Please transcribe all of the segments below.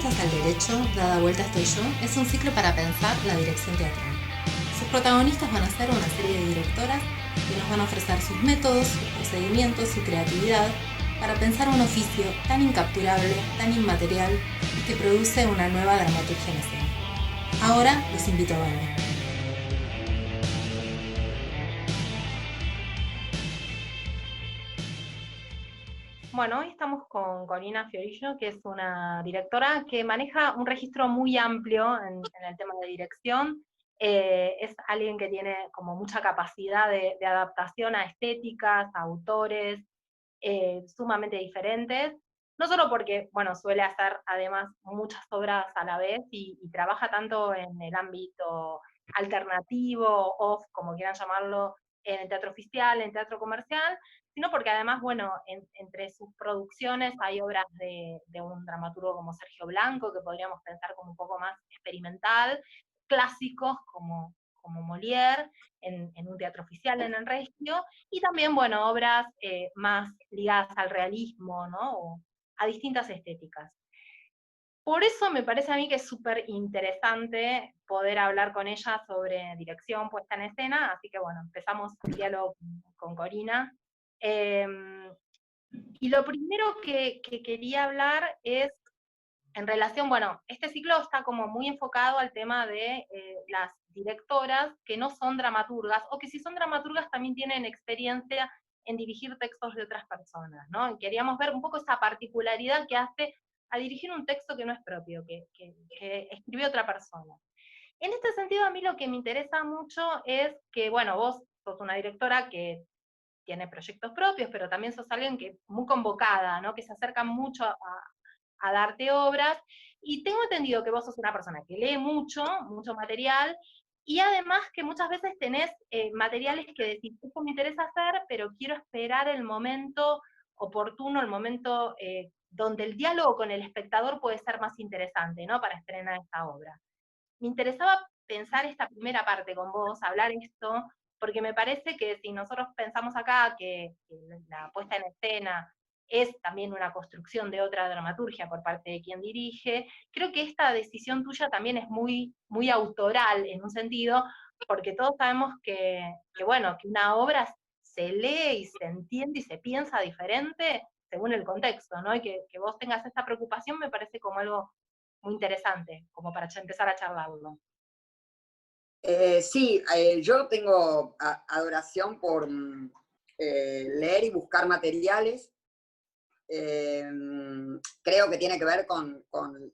Vueltas al Derecho, Dada Vuelta Estoy Yo, es un ciclo para pensar la dirección teatral. Sus protagonistas van a ser una serie de directoras que nos van a ofrecer sus métodos, sus procedimientos, su creatividad para pensar un oficio tan incapturable, tan inmaterial y que produce una nueva dramaturgia en escena. Ahora los invito a verlo. Bueno, hoy estamos con Corina Fiorillo, que es una directora que maneja un registro muy amplio en el tema de dirección. Es alguien que tiene como mucha capacidad de adaptación a estéticas, a autores sumamente diferentes. No solo porque, bueno, suele hacer además muchas obras a la vez y trabaja tanto en el ámbito alternativo, off, como quieran llamarlo, en el teatro oficial, en teatro comercial, sino porque además, bueno, entre sus producciones hay obras de un dramaturgo como Sergio Blanco, que podríamos pensar como un poco más experimental, clásicos como Molière, en un teatro oficial en el Regio, y también, bueno, obras más ligadas al realismo, ¿no? O a distintas estéticas. Por eso me parece a mí que es súper interesante poder hablar con ella sobre dirección puesta en escena, así que bueno, empezamos el diálogo con Corina. Eh, y lo primero que quería hablar es en relación, bueno, este ciclo está como muy enfocado al tema de las directoras que no son dramaturgas, o que si son dramaturgas también tienen experiencia en dirigir textos de otras personas, ¿no? Y queríamos ver un poco esa particularidad que hace a dirigir un texto que no es propio, que escribió otra persona. En este sentido, a mí lo que me interesa mucho es que, bueno, vos sos una directora que tiene proyectos propios, pero también sos alguien que muy convocada, ¿no? Que se acerca mucho a darte obras, y tengo entendido que vos sos una persona que lee mucho, mucho material, y además que muchas veces tenés materiales que decís, esto me interesa hacer, pero quiero esperar el momento oportuno, el momento donde el diálogo con el espectador puede ser más interesante, ¿no? Para estrenar esta obra. Me interesaba pensar esta primera parte con vos, hablar esto, porque me parece que si nosotros pensamos acá que la puesta en escena es también una construcción de otra dramaturgia por parte de quien dirige, creo que esta decisión tuya también es muy, muy autoral en un sentido, porque todos sabemos que bueno, que una obra se lee y se entiende y se piensa diferente según el contexto, ¿no? Y que vos tengas esta preocupación me parece como algo muy interesante, como para empezar a charlarlo. Sí, yo tengo adoración por leer y buscar materiales. Eh, Creo que tiene que ver con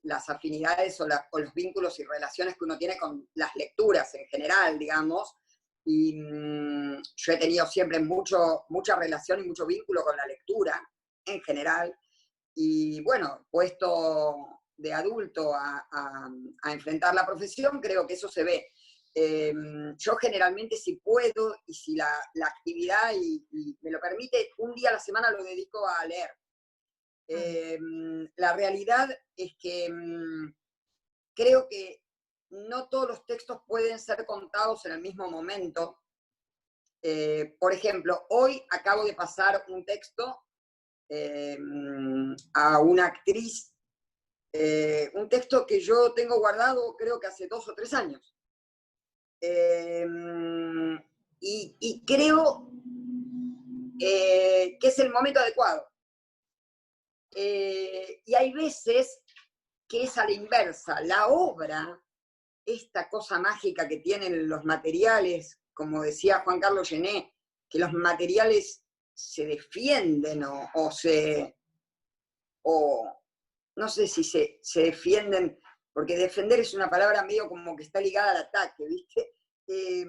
las afinidades o los vínculos y relaciones que uno tiene con las lecturas en general, digamos. Y yo he tenido siempre mucha relación y mucho vínculo con la lectura en general. Y bueno, puesto de adulto a enfrentar la profesión, creo que eso se ve. Yo generalmente, si puedo y si la actividad y me lo permite, un día a la semana lo dedico a leer. La realidad es que creo que no todos los textos pueden ser contados en el mismo momento. Por ejemplo, hoy acabo de pasar un texto a una actriz, un texto que yo tengo guardado creo que hace 2 o 3 años. Eh, y creo que es el momento adecuado. Y hay veces que es a la inversa. La obra, esta cosa mágica que tienen los materiales, como decía Juan Carlos Gené, que los materiales se defienden o no sé si se defienden, porque defender es una palabra medio como que está ligada al ataque, ¿viste? Eh,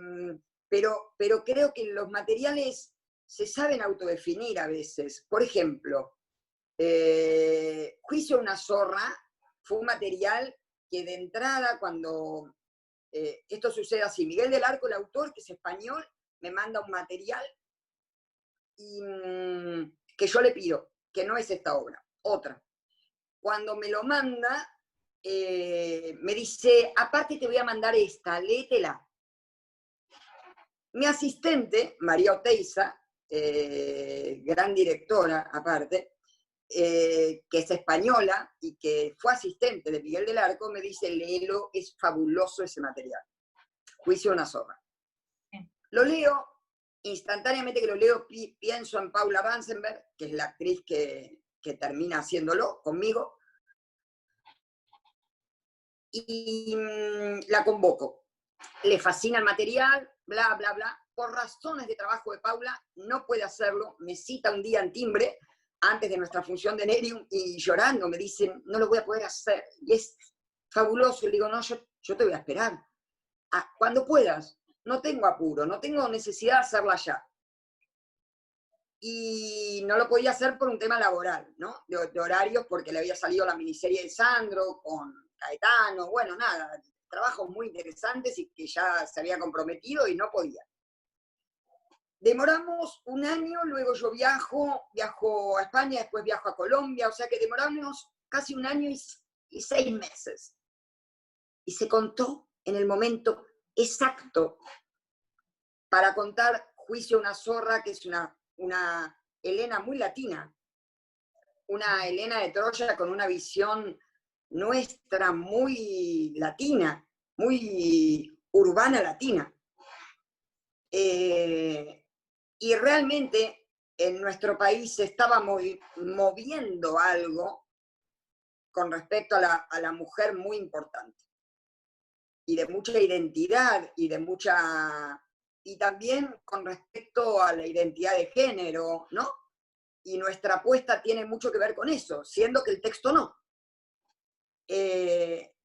pero creo que los materiales se saben autodefinir a veces. Por ejemplo, Juicio a una zorra fue un material que de entrada, cuando esto sucede así, Miguel del Arco, el autor, que es español, me manda un material y, que yo le pido, que no es esta obra, otra. Cuando me lo manda, me dice, aparte te voy a mandar esta, léetela. Mi asistente, María Oteiza, gran directora aparte, que es española y que fue asistente de Miguel del Arco, me dice, léelo, es fabuloso ese material. Juicio de una zorra. Lo leo, instantáneamente que lo leo, pienso en Paula Ransenberg, que es la actriz que termina haciéndolo conmigo, y la convoco. Le fascina el material, bla, bla, bla. Por razones de trabajo de Paula, no puede hacerlo. Me cita un día en timbre, antes de nuestra función de Nerium, y llorando me dicen, no lo voy a poder hacer. Y es fabuloso. Le digo, no, yo te voy a esperar. Cuando puedas. No tengo apuro, no tengo necesidad de hacerla ya. Y no lo podía hacer por un tema laboral, ¿no? De horarios, porque le había salido la miniserie de Sandro con Caetano, bueno, nada, trabajos muy interesantes y que ya se había comprometido y no podía. Demoramos un año, luego yo viajo a España, después viajo a Colombia, o sea que demoramos casi un año y 6 meses. Y se contó en el momento exacto para contar Juicio a una zorra, que es una Helena muy latina, una Helena de Troya con una visión nuestra muy latina, muy urbana latina. Y realmente en nuestro país se estaba moviendo algo con respecto a la mujer muy importante. Y de mucha identidad y de mucha... Y también con respecto a la identidad de género, ¿no? Y nuestra apuesta tiene mucho que ver con eso, siendo que el texto no.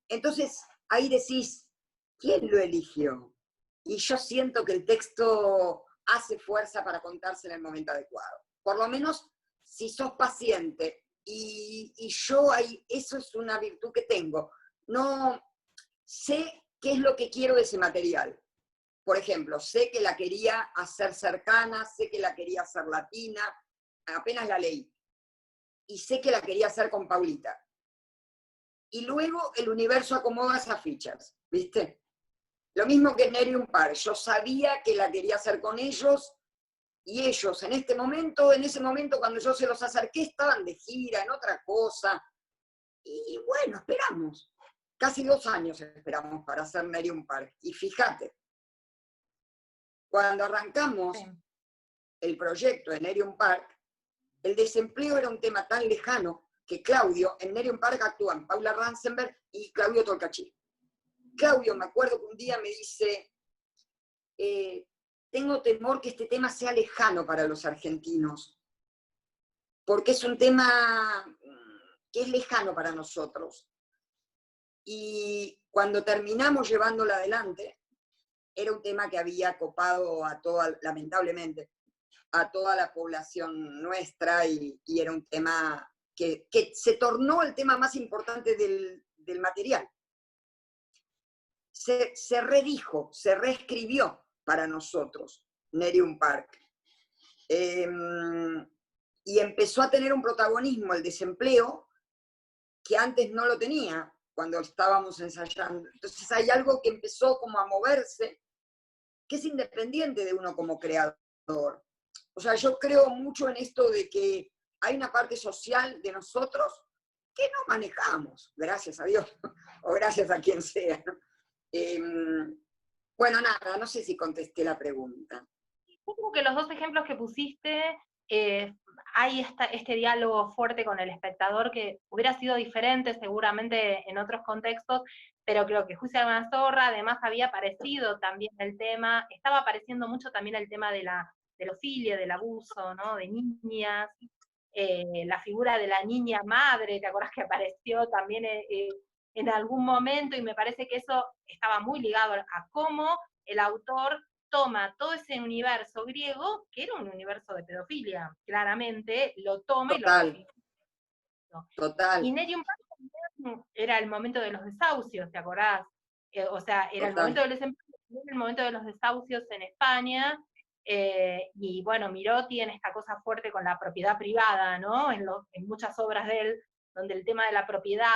Entonces, ahí decís, ¿quién lo eligió? Y yo siento que el texto hace fuerza para contarse en el momento adecuado. Por lo menos, si sos paciente, y yo ahí, eso es una virtud que tengo. No sé qué es lo que quiero de ese material. Por ejemplo, sé que la quería hacer cercana, sé que la quería hacer latina, apenas la leí. Y sé que la quería hacer con Paulita. Y luego el universo acomoda esas fichas, ¿viste? Lo mismo que en Nerium Park. Yo sabía que la quería hacer con ellos, y ellos en ese momento cuando yo se los acerqué, estaban de gira, en otra cosa. Y bueno, esperamos. Casi 2 años esperamos para hacer Nerium Park. Y fíjate, cuando arrancamos el proyecto de Nerium Park, el desempleo era un tema tan lejano que Claudio, en Nerium Park actúan Paula Ransenberg y Claudio Tolcachir. Claudio, me acuerdo que un día me dice, tengo temor que este tema sea lejano para los argentinos, porque es un tema que es lejano para nosotros. Y cuando terminamos llevándolo adelante, era un tema que había copado a toda, lamentablemente, a toda la población nuestra, y era un tema que se tornó el tema más importante del material. Se redijo, se reescribió para nosotros Nerium Park. Y empezó a tener un protagonismo el desempleo que antes no lo tenía cuando estábamos ensayando. Entonces hay algo que empezó como a moverse, que es independiente de uno como creador. O sea, yo creo mucho en esto de que hay una parte social de nosotros que no manejamos, gracias a Dios, o gracias a quien sea. Bueno, nada, no sé si contesté la pregunta. Yo creo que los dos ejemplos que pusiste, hay este diálogo fuerte con el espectador que hubiera sido diferente seguramente en otros contextos, pero creo que Juicio de una zorra además había aparecido también el tema, estaba apareciendo mucho también el tema de la ofilia, del abuso, ¿no? De niñas, la figura de la niña madre, ¿te acuerdas que apareció también en algún momento? Y me parece que eso estaba muy ligado a cómo el autor toma todo ese universo griego, que era un universo de pedofilia, claramente, lo toma Total, y lo... Total. Y Nerium Park también era el momento de los desahucios, ¿te acordás? O sea, era el momento del desempleo, el momento de los desahucios en España, y bueno, Miró tiene esta cosa fuerte con la propiedad privada, ¿no? En muchas obras de él, donde el tema de la propiedad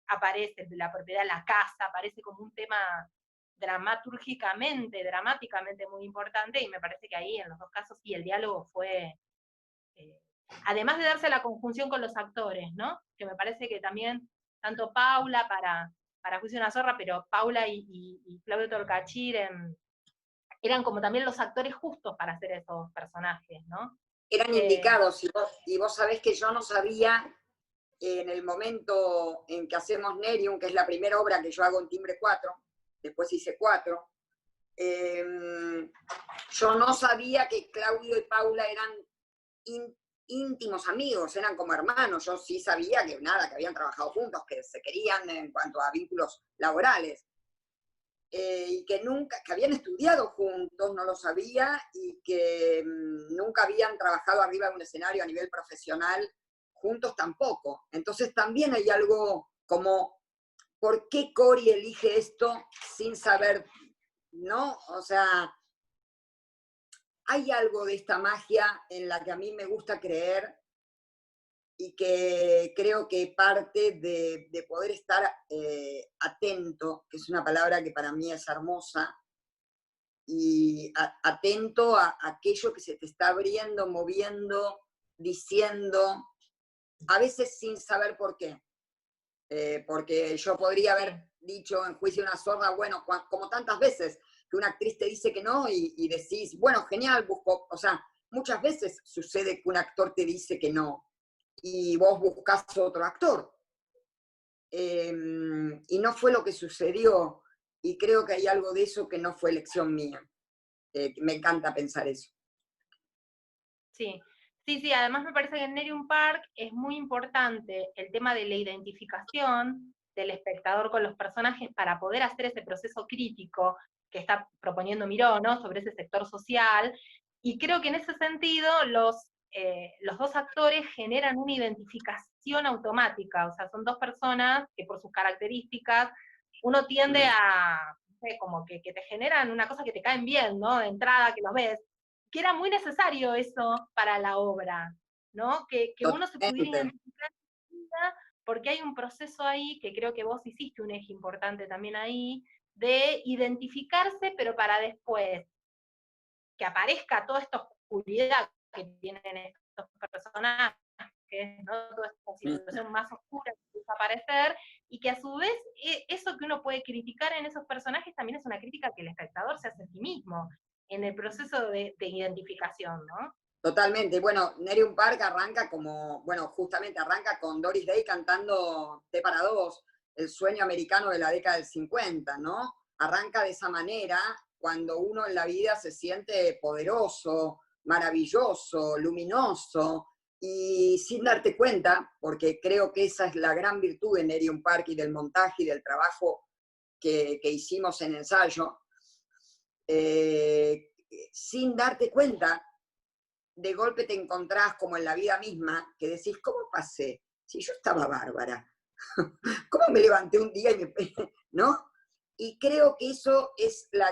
aparece, de la propiedad de la casa, aparece como un tema dramáticamente muy importante, y me parece que ahí en los dos casos sí, el diálogo fue además de darse la conjunción con los actores, ¿no? Que me parece que también, tanto Paula para Juicio de una zorra, pero Paula y Claudio Torcachir eran como también los actores justos para hacer esos personajes, ¿no? Eran indicados, y vos sabés que yo no sabía, en el momento en que hacemos Nerium, que es la primera obra que yo hago en Timbre 4, después hice 4, yo no sabía que Claudio y Paula eran íntimos amigos, eran como hermanos. Yo sí sabía que nada, que habían trabajado juntos, que se querían en cuanto a vínculos laborales. Y que nunca, que habían estudiado juntos, no lo sabía, y que nunca habían trabajado arriba de un escenario a nivel profesional juntos tampoco. Entonces también hay algo como, ¿por qué Cori elige esto sin saber, no? O sea, hay algo de esta magia en la que a mí me gusta creer y que creo que parte de poder estar atento, que es una palabra que para mí es hermosa, y atento a aquello que se te está abriendo, moviendo, diciendo, a veces sin saber por qué. Porque yo podría haber dicho en Juicio de una zorra, bueno, como tantas veces que una actriz te dice que no y decís, bueno, genial, busco, o sea, muchas veces sucede que un actor te dice que no y vos buscás otro actor. Y no fue lo que sucedió, y creo que hay algo de eso que no fue elección mía. Me encanta pensar eso. Sí, sí, además me parece que en Nerium Park es muy importante el tema de la identificación del espectador con los personajes para poder hacer ese proceso crítico que está proponiendo Miró, ¿no? Sobre ese sector social, y creo que en ese sentido los dos actores generan una identificación automática, o sea, son dos personas que por sus características uno tiende a, no sé, como que te generan una cosa que te caen bien, ¿no? De entrada, que los ves, que era muy necesario eso para la obra, ¿no? Que uno se pudiera identificar, porque hay un proceso ahí, que creo que vos hiciste un eje importante también ahí, de identificarse, pero para después que aparezca toda esta oscuridad que tienen estos personajes, ¿no? Toda esta situación más oscura que empieza a aparecer, y que a su vez eso que uno puede criticar en esos personajes también es una crítica que el espectador se hace a sí mismo en el proceso de identificación, ¿no? Totalmente. Bueno, Nerium Park arranca como, bueno, justamente arranca con Doris Day cantando Té para dos, el sueño americano de la década del 50, ¿no? Arranca de esa manera cuando uno en la vida se siente poderoso, maravilloso, luminoso, y sin darte cuenta, porque creo que esa es la gran virtud de Nerium Park y del montaje y del trabajo que hicimos en ensayo, sin darte cuenta, de golpe te encontrás como en la vida misma, que decís, ¿cómo pasé? Si yo estaba bárbara. ¿Cómo me levanté un día y me... ¿no? Y creo que eso es la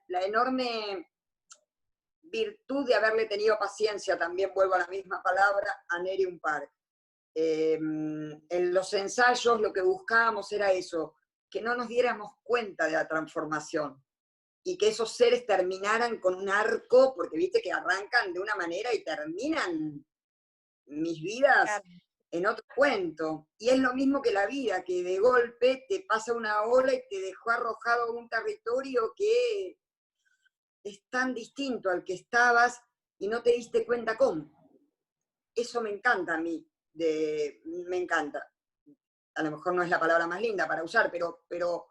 enorme virtud de haberle tenido paciencia, también vuelvo a la misma palabra, a Nerium Park. En los ensayos lo que buscábamos era eso, que no nos diéramos cuenta de la transformación, y que esos seres terminaran con un arco, porque viste que arrancan de una manera y terminan mis vidas en otro cuento. Y es lo mismo que la vida, que de golpe te pasa una ola y te dejó arrojado a un territorio que es tan distinto al que estabas y no te diste cuenta cómo. Eso me encanta a mí, me encanta. A lo mejor no es la palabra más linda para usar, pero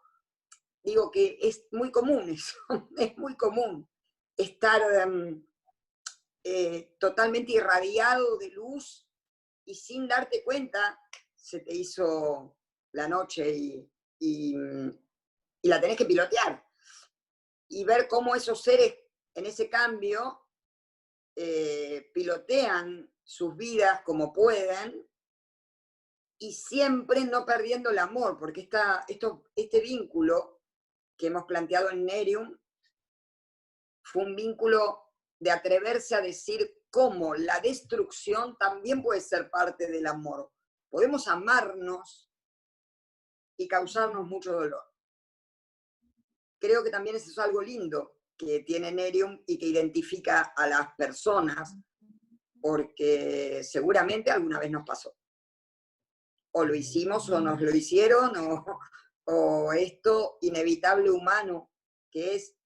digo que es muy común eso, es muy común estar totalmente irradiado de luz y sin darte cuenta se te hizo la noche y la tenés que pilotear. Y ver cómo esos seres en ese cambio pilotean sus vidas como pueden y siempre no perdiendo el amor, porque este vínculo que hemos planteado en Nerium fue un vínculo de atreverse a decir cómo la destrucción también puede ser parte del amor. Podemos amarnos y causarnos mucho dolor. Creo que también eso es algo lindo que tiene Nerium y que identifica a las personas porque seguramente alguna vez nos pasó. O lo hicimos o nos lo hicieron, o esto inevitable humano que es.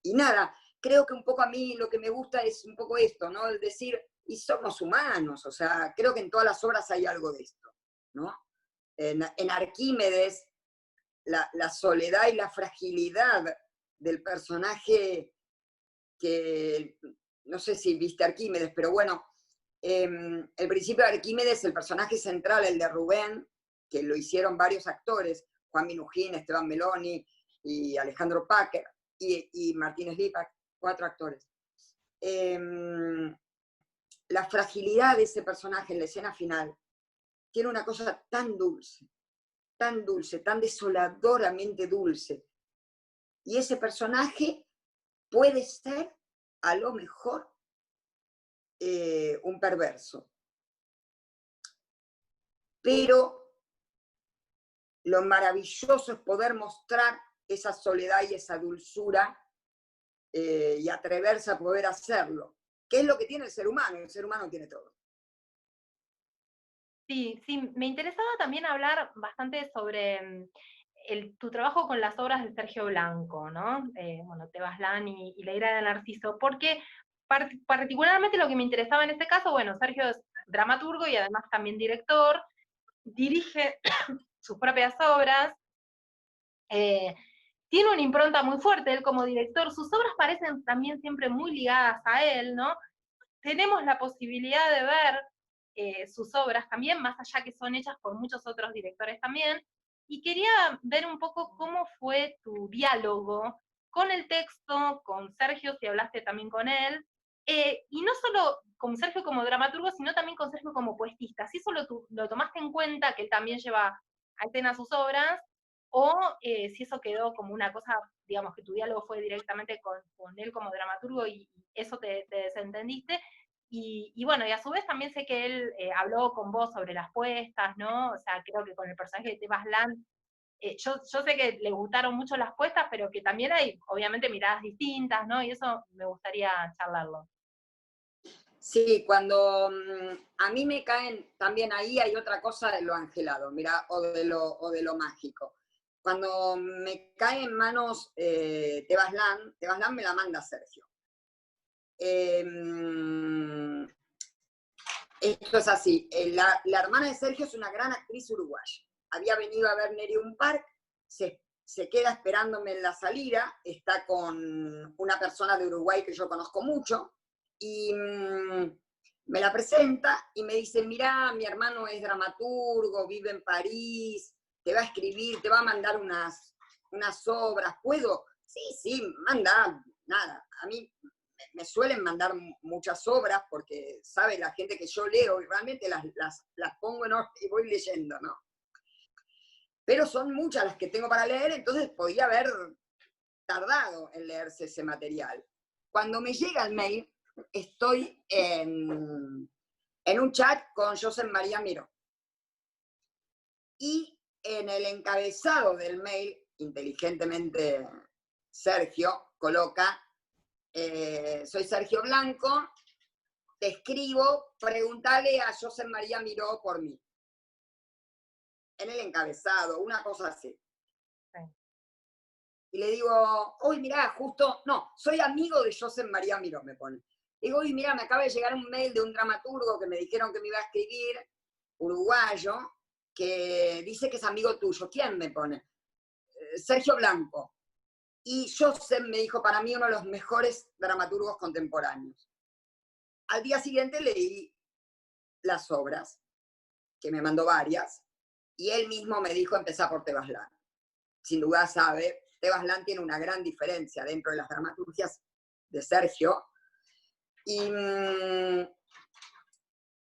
Y nada, creo que un poco a mí lo que me gusta es un poco esto, ¿no? El decir, y somos humanos, o sea, creo que en todas las obras hay algo de esto, ¿no? En Arquímedes, la soledad y la fragilidad del personaje que, no sé si viste Arquímedes, pero bueno, el principio de Arquímedes, el personaje central, el de Rubén, que lo hicieron varios actores, Juan Minujín, Esteban Meloni y Alejandro Packer y Martínez Lipac, 4 actores. La fragilidad de ese personaje en la escena final tiene una cosa tan dulce, tan desoladoramente dulce. Y ese personaje puede ser, a lo mejor, un perverso. Pero lo maravilloso es poder mostrar esa soledad y esa dulzura y atreverse a poder hacerlo. ¿Qué es lo que tiene el ser humano? El ser humano tiene todo. Sí, sí, me interesaba también hablar bastante sobre tu trabajo con las obras de Sergio Blanco, ¿no? Bueno, Tebaslan y La ira de Narciso, porque particularmente lo que me interesaba en este caso, bueno, Sergio es dramaturgo y además también director, dirige sus propias obras, tiene una impronta muy fuerte, él como director, sus obras parecen también siempre muy ligadas a él, ¿no? Tenemos la posibilidad de ver sus obras también, más allá que son hechas por muchos otros directores también, y quería ver un poco cómo fue tu diálogo con el texto, con Sergio, si hablaste también con él, y no solo con Sergio como dramaturgo, sino también con Sergio como poetista. Si eso lo tomaste en cuenta, que él también lleva a escena sus obras, o si eso quedó como una cosa, digamos, que tu diálogo fue directamente con él como dramaturgo y eso te desentendiste. Y bueno, y a su vez también sé que él habló con vos sobre las puestas, ¿no? O sea, creo que con el personaje de Tebaslan, yo sé que le gustaron mucho las puestas, pero que también hay, obviamente, miradas distintas, ¿no? Y eso me gustaría charlarlo. Sí, cuando a mí me caen, también ahí hay otra cosa de lo angelado, mira, o de lo mágico. Cuando me cae en manos Tebaslan me la manda Sergio. Esto es así, la hermana de Sergio es una gran actriz uruguaya. Había venido a ver Nerium Park, se queda esperándome en la salida, está con una persona de Uruguay que yo conozco mucho, y me la presenta y me dice, mirá, mi hermano es dramaturgo, vive en París, te va a escribir, te va a mandar unas obras, ¿puedo? Sí, manda, nada. A mí me suelen mandar muchas obras porque sabe la gente que yo leo y realmente las pongo en orden y voy leyendo, ¿no? Pero son muchas las que tengo para leer, entonces podía haber tardado en leerse ese material. Cuando me llega el mail, estoy en un chat con Josep María Miró. Y en el encabezado del mail, inteligentemente Sergio coloca, soy Sergio Blanco, te escribo, pregúntale a Josep María Miró por mí. En el encabezado, una cosa así. Sí. Y le digo, uy, mirá, justo, no, soy amigo de Josep María Miró, me pone. Digo, uy, mirá, me acaba de llegar un mail de un dramaturgo que me dijeron que me iba a escribir, uruguayo, que dice que es amigo tuyo. ¿Quién me pone? Sergio Blanco. Y Josep me dijo, para mí, uno de los mejores dramaturgos contemporáneos. Al día siguiente leí las obras, que me mandó varias, y él mismo me dijo, empezá por Tebaslan. Sin duda sabe, Tebaslan tiene una gran diferencia dentro de las dramaturgias de Sergio. Y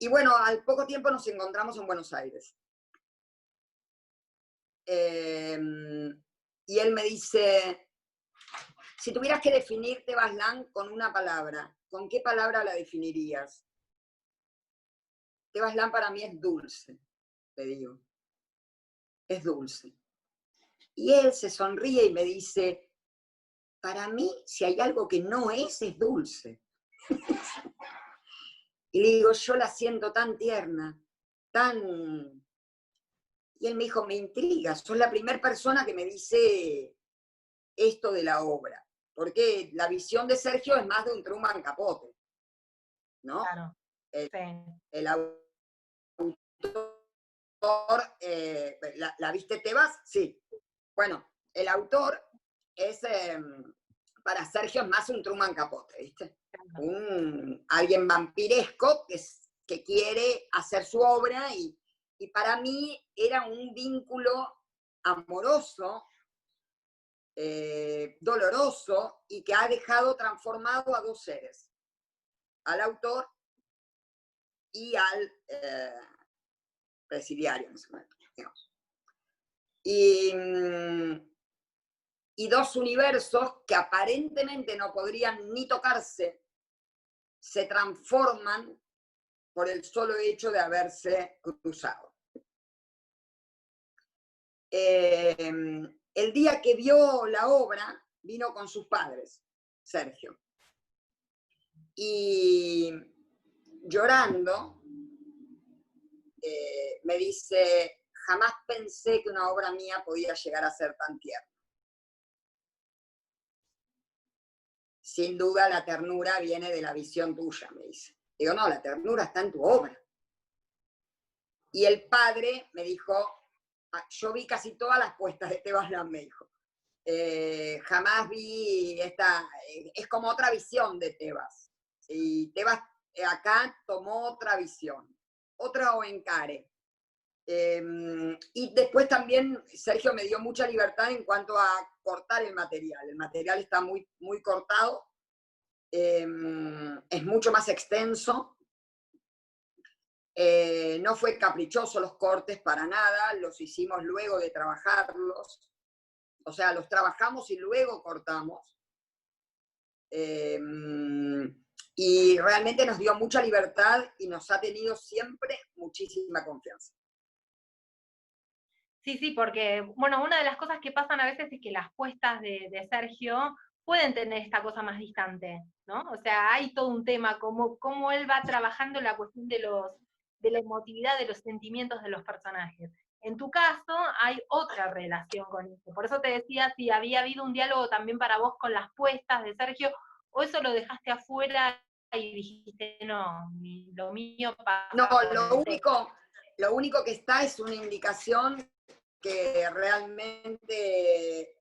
bueno, al poco tiempo nos encontramos en Buenos Aires. Y él me dice, si tuvieras que definir Tebaslan con una palabra, ¿con qué palabra la definirías? Tebaslan para mí es dulce, le digo. Es dulce. Y él se sonríe y me dice, para mí, si hay algo que no es dulce. Y le digo, yo la siento tan tierna, tan... Y él me dijo, me intriga, sos la primera persona que me dice esto de la obra. Porque la visión de Sergio es más de un Truman Capote, ¿no? Claro, El, sí. el autor, ¿la viste Tebas? Sí. Bueno, el autor es, para Sergio es más un Truman Capote, ¿viste? Claro. Alguien vampiresco que quiere hacer su obra y para mí era un vínculo amoroso, doloroso y que ha dejado transformado a dos seres, al autor y al presidiario en ese momento, digamos. Y dos universos que aparentemente no podrían ni tocarse, se transforman por el solo hecho de haberse cruzado. El día que vio la obra, vino con sus padres, Sergio. Y llorando, me dice, jamás pensé que una obra mía podía llegar a ser tan tierna. Sin duda la ternura viene de la visión tuya, me dice. Digo, no, la ternura está en tu obra. Y el padre me dijo, yo vi casi todas las puestas de Tebas Land, me dijo. Jamás vi esta, es como otra visión de Tebas. Y Tebas acá tomó otra visión, otra Oencare. Y después también Sergio me dio mucha libertad en cuanto a cortar el material. El material está muy, muy cortado, es mucho más extenso. No fue caprichoso los cortes para nada, los hicimos luego de trabajarlos. O sea, los trabajamos y luego cortamos. Y realmente nos dio mucha libertad y nos ha tenido siempre muchísima confianza. Sí, sí, porque, bueno, una de las cosas que pasan a veces es que las puestas de Sergio pueden tener esta cosa más distante, ¿no? O sea, hay todo un tema, cómo él va trabajando la cuestión de la emotividad, de los sentimientos de los personajes. En tu caso, hay otra relación con eso. Por eso te decía si había habido un diálogo también para vos con las puestas de Sergio, o eso lo dejaste afuera y dijiste, no, lo mío pasa No, por el texto. lo único que está es una indicación que realmente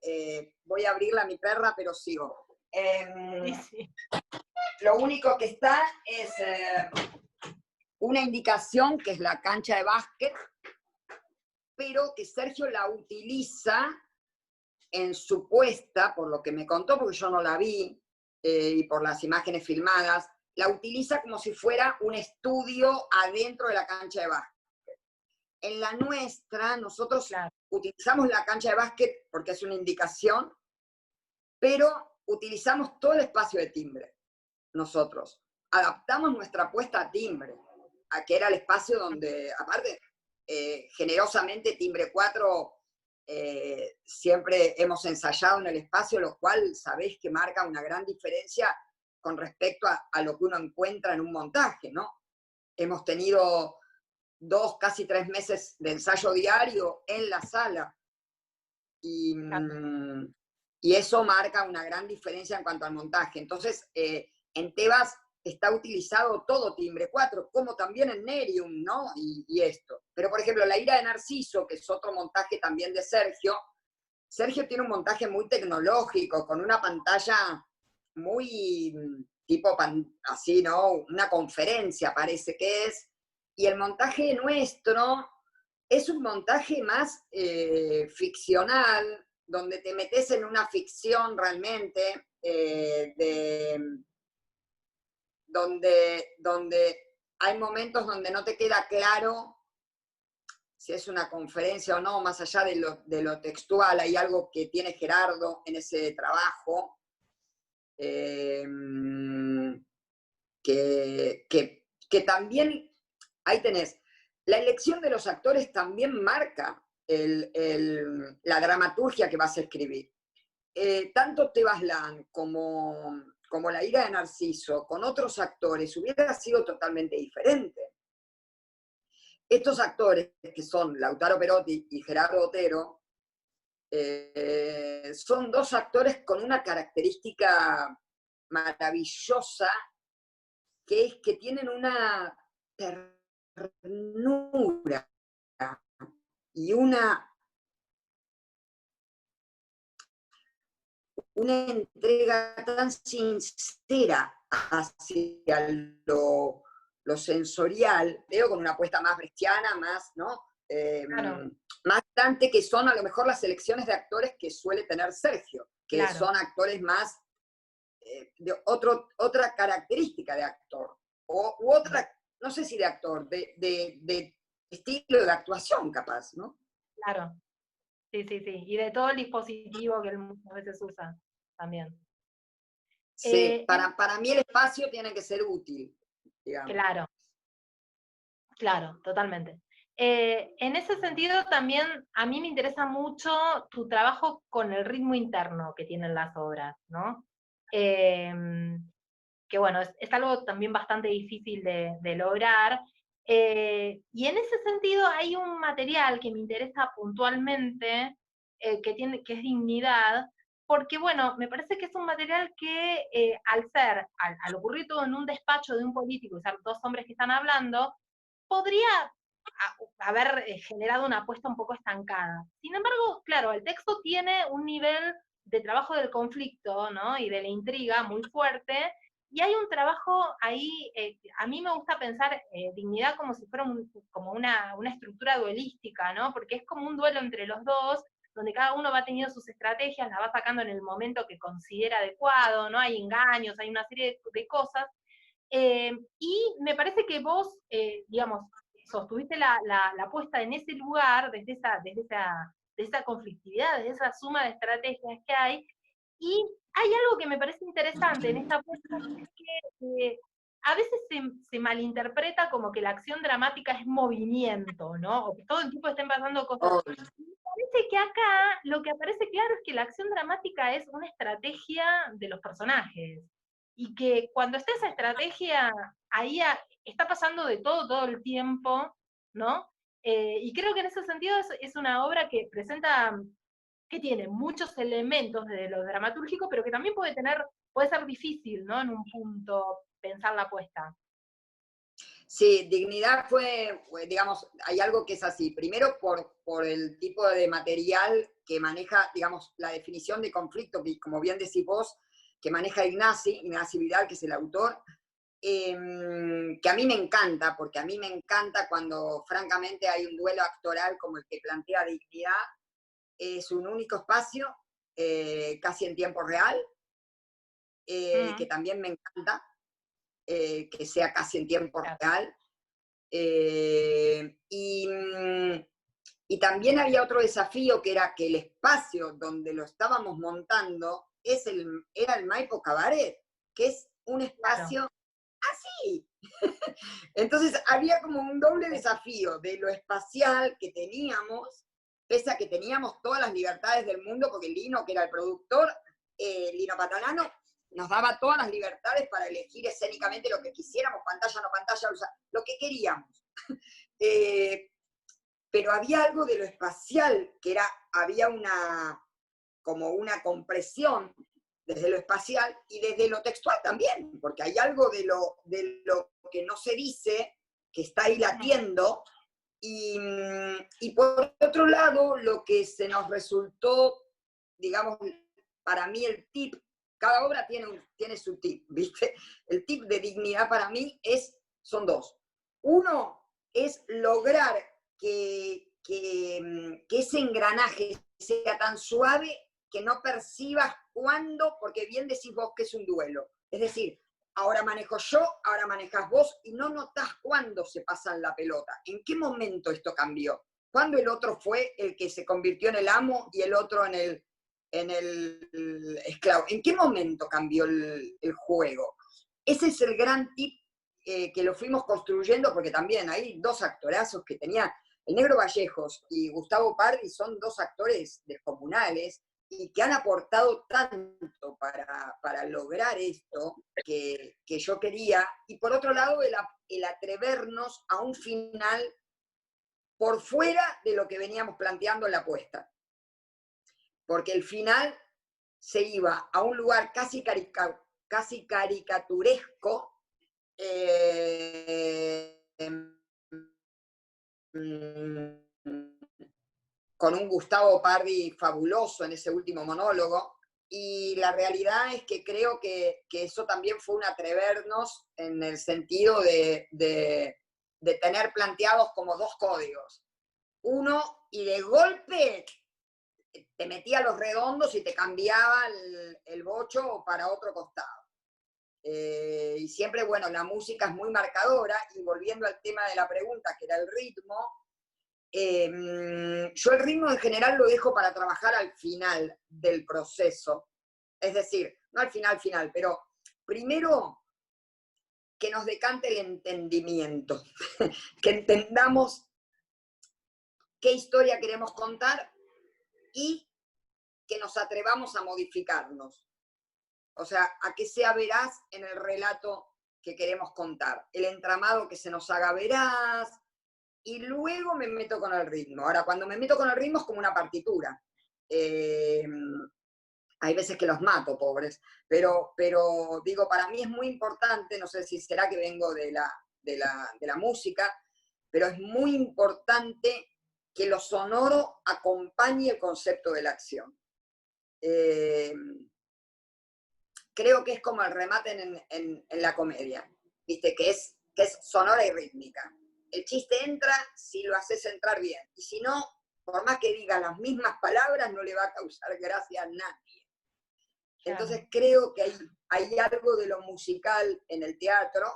voy a abrirla a mi perra, pero sigo. Sí, sí. Lo único que está es una indicación que es la cancha de básquet, pero que Sergio la utiliza en su puesta, por lo que me contó, porque yo no la vi, y por las imágenes filmadas, la utiliza como si fuera un estudio adentro de la cancha de básquet. En la nuestra, nosotros utilizamos la cancha de básquet porque es una indicación, pero utilizamos todo el espacio de timbre, nosotros. Adaptamos nuestra puesta a timbre, a que era el espacio donde, aparte, generosamente Timbre 4 siempre hemos ensayado en el espacio, lo cual sabéis que marca una gran diferencia con respecto a lo que uno encuentra en un montaje, ¿no? Hemos tenido 2, casi 3 meses de ensayo diario en la sala. Y eso marca una gran diferencia en cuanto al montaje. Entonces, en Tebas está utilizado todo Timbre 4, como también en Nerium, ¿no? Y esto. Pero, por ejemplo, La ira de Narciso, que es otro montaje también de Sergio, Sergio tiene un montaje muy tecnológico, con una pantalla muy tipo así, ¿no? Una conferencia parece que es. Y el montaje nuestro es un montaje más ficcional, donde te metes en una ficción realmente, donde hay momentos donde no te queda claro si es una conferencia o no, más allá de lo textual. Hay algo que tiene Gerardo en ese trabajo, que también, ahí tenés, la elección de los actores también marca la dramaturgia que vas a escribir. Tanto Tebas Land como como La ira de Narciso, con otros actores, hubiera sido totalmente diferente. Estos actores, que son Lautaro Perotti y Gerardo Otero, son dos actores con una característica maravillosa, que es que tienen una ternura y una entrega tan sincera hacia lo sensorial, veo con una apuesta más brechtiana, más, ¿no? Claro, Más distante, que son a lo mejor las selecciones de actores que suele tener Sergio, que claro. son actores más de otra característica de actor, u otra, no sé si de actor, de estilo de actuación capaz, ¿no? Claro, sí, sí, sí. Y de todo el dispositivo que él muchas veces usa también. Sí, En- para mí el espacio tiene que ser útil, digamos. claro, claro, totalmente. En ese sentido también a mí me interesa mucho tu trabajo con el ritmo interno que tienen las obras, ¿no? Que bueno, es algo también bastante difícil de lograr. Y en ese sentido hay un material que me interesa puntualmente, que es dignidad, porque bueno, me parece que es un material que al ocurrir todo en un despacho de un político y ser dos hombres que están hablando, podría haber generado una apuesta un poco estancada. Sin embargo, claro, el texto tiene un nivel de trabajo del conflicto, ¿no? Y de la intriga muy fuerte, y hay un trabajo ahí, a mí me gusta pensar dignidad como si fuera como una estructura duelística, ¿no? Porque es como un duelo entre los dos, donde cada uno va teniendo sus estrategias, las va sacando en el momento que considera adecuado, ¿no? Hay engaños, hay una serie de cosas, y me parece que vos, digamos, sostuviste la puesta en ese lugar, de esa conflictividad, de esa suma de estrategias que hay, y hay algo que me parece interesante en esta puesta, es que a veces se malinterpreta como que la acción dramática es movimiento, ¿no? O que todo el tiempo estén pasando cosas. Oh, Me parece que acá lo que aparece claro es que la acción dramática es una estrategia de los personajes. Y que cuando está esa estrategia, ahí está pasando de todo el tiempo, ¿no? Y creo que en ese sentido es una obra que presenta, que tiene muchos elementos de lo dramatúrgico, pero que también puede ser difícil, ¿no? En un punto pensar la apuesta. sí, dignidad digamos, hay algo que es así. Primero por el tipo de material que maneja, digamos, la definición de conflicto, que como bien decís vos, que maneja Ignacy Vidal, que es el autor, que a mí me encanta, porque a mí me encanta cuando francamente hay un duelo actoral como el que plantea Dignidad. Es un único espacio, casi en tiempo real, que también me encanta, que sea casi en tiempo Claro. real. Y también había otro desafío, que era que el espacio donde lo estábamos montando era el Maipo Cabaret, que es un espacio así. Entonces había como un doble desafío de lo espacial que teníamos, pese a que teníamos todas las libertades del mundo, porque Lino, que era el productor, Lino Patalano, nos daba todas las libertades para elegir escénicamente lo que quisiéramos, pantalla, no pantalla, o sea, lo que queríamos. Pero había algo de lo espacial, que había como una compresión desde lo espacial y desde lo textual también, porque hay algo de lo que no se dice, que está ahí latiendo, y por otro lado, lo que se nos resultó, digamos, para mí el tip, cada obra tiene su tip, ¿viste? El tip de dignidad para mí son dos. Uno es lograr que ese engranaje sea tan suave que no percibas cuándo, porque bien decís vos que es un duelo. Es decir, ahora manejo yo, ahora manejas vos, y no notás cuándo se pasan la pelota. ¿En qué momento esto cambió? ¿Cuándo el otro fue el que se convirtió en el amo y el otro en el esclavo? ¿En qué momento cambió el juego? Ese es el gran tip, que lo fuimos construyendo, porque también hay dos actorazos que tenía el Negro Vallejos y Gustavo Pardi, son dos actores descomunales, y que han aportado tanto para lograr esto que yo quería, y por otro lado el atrevernos a un final por fuera de lo que veníamos planteando en la apuesta. Porque el final se iba a un lugar casi caricaturesco, con un Gustavo Pardi fabuloso en ese último monólogo, y la realidad es que creo que eso también fue un atrevernos en el sentido de tener planteados como dos códigos. Uno, y de golpe te metía los redondos y te cambiaba el bocho para otro costado. Y siempre, bueno, la música es muy marcadora, y volviendo al tema de la pregunta, que era el ritmo, yo el ritmo en general lo dejo para trabajar al final del proceso. Es decir, no al final, pero primero que nos decante el entendimiento, que entendamos qué historia queremos contar y que nos atrevamos a modificarnos. O sea, a que sea veraz en el relato que queremos contar. El entramado que se nos haga veraz, y luego me meto con el ritmo. Ahora, cuando me meto con el ritmo es como una partitura. Hay veces que los mato, pobres, pero digo, para mí es muy importante, no sé si será que vengo de la música, pero es muy importante que lo sonoro acompañe el concepto de la acción. Creo que es como el remate en la comedia, ¿viste? Que es sonora y rítmica. El chiste entra si lo haces entrar bien, y si no, por más que diga las mismas palabras, no le va a causar gracia a nadie. Entonces creo que hay algo de lo musical en el teatro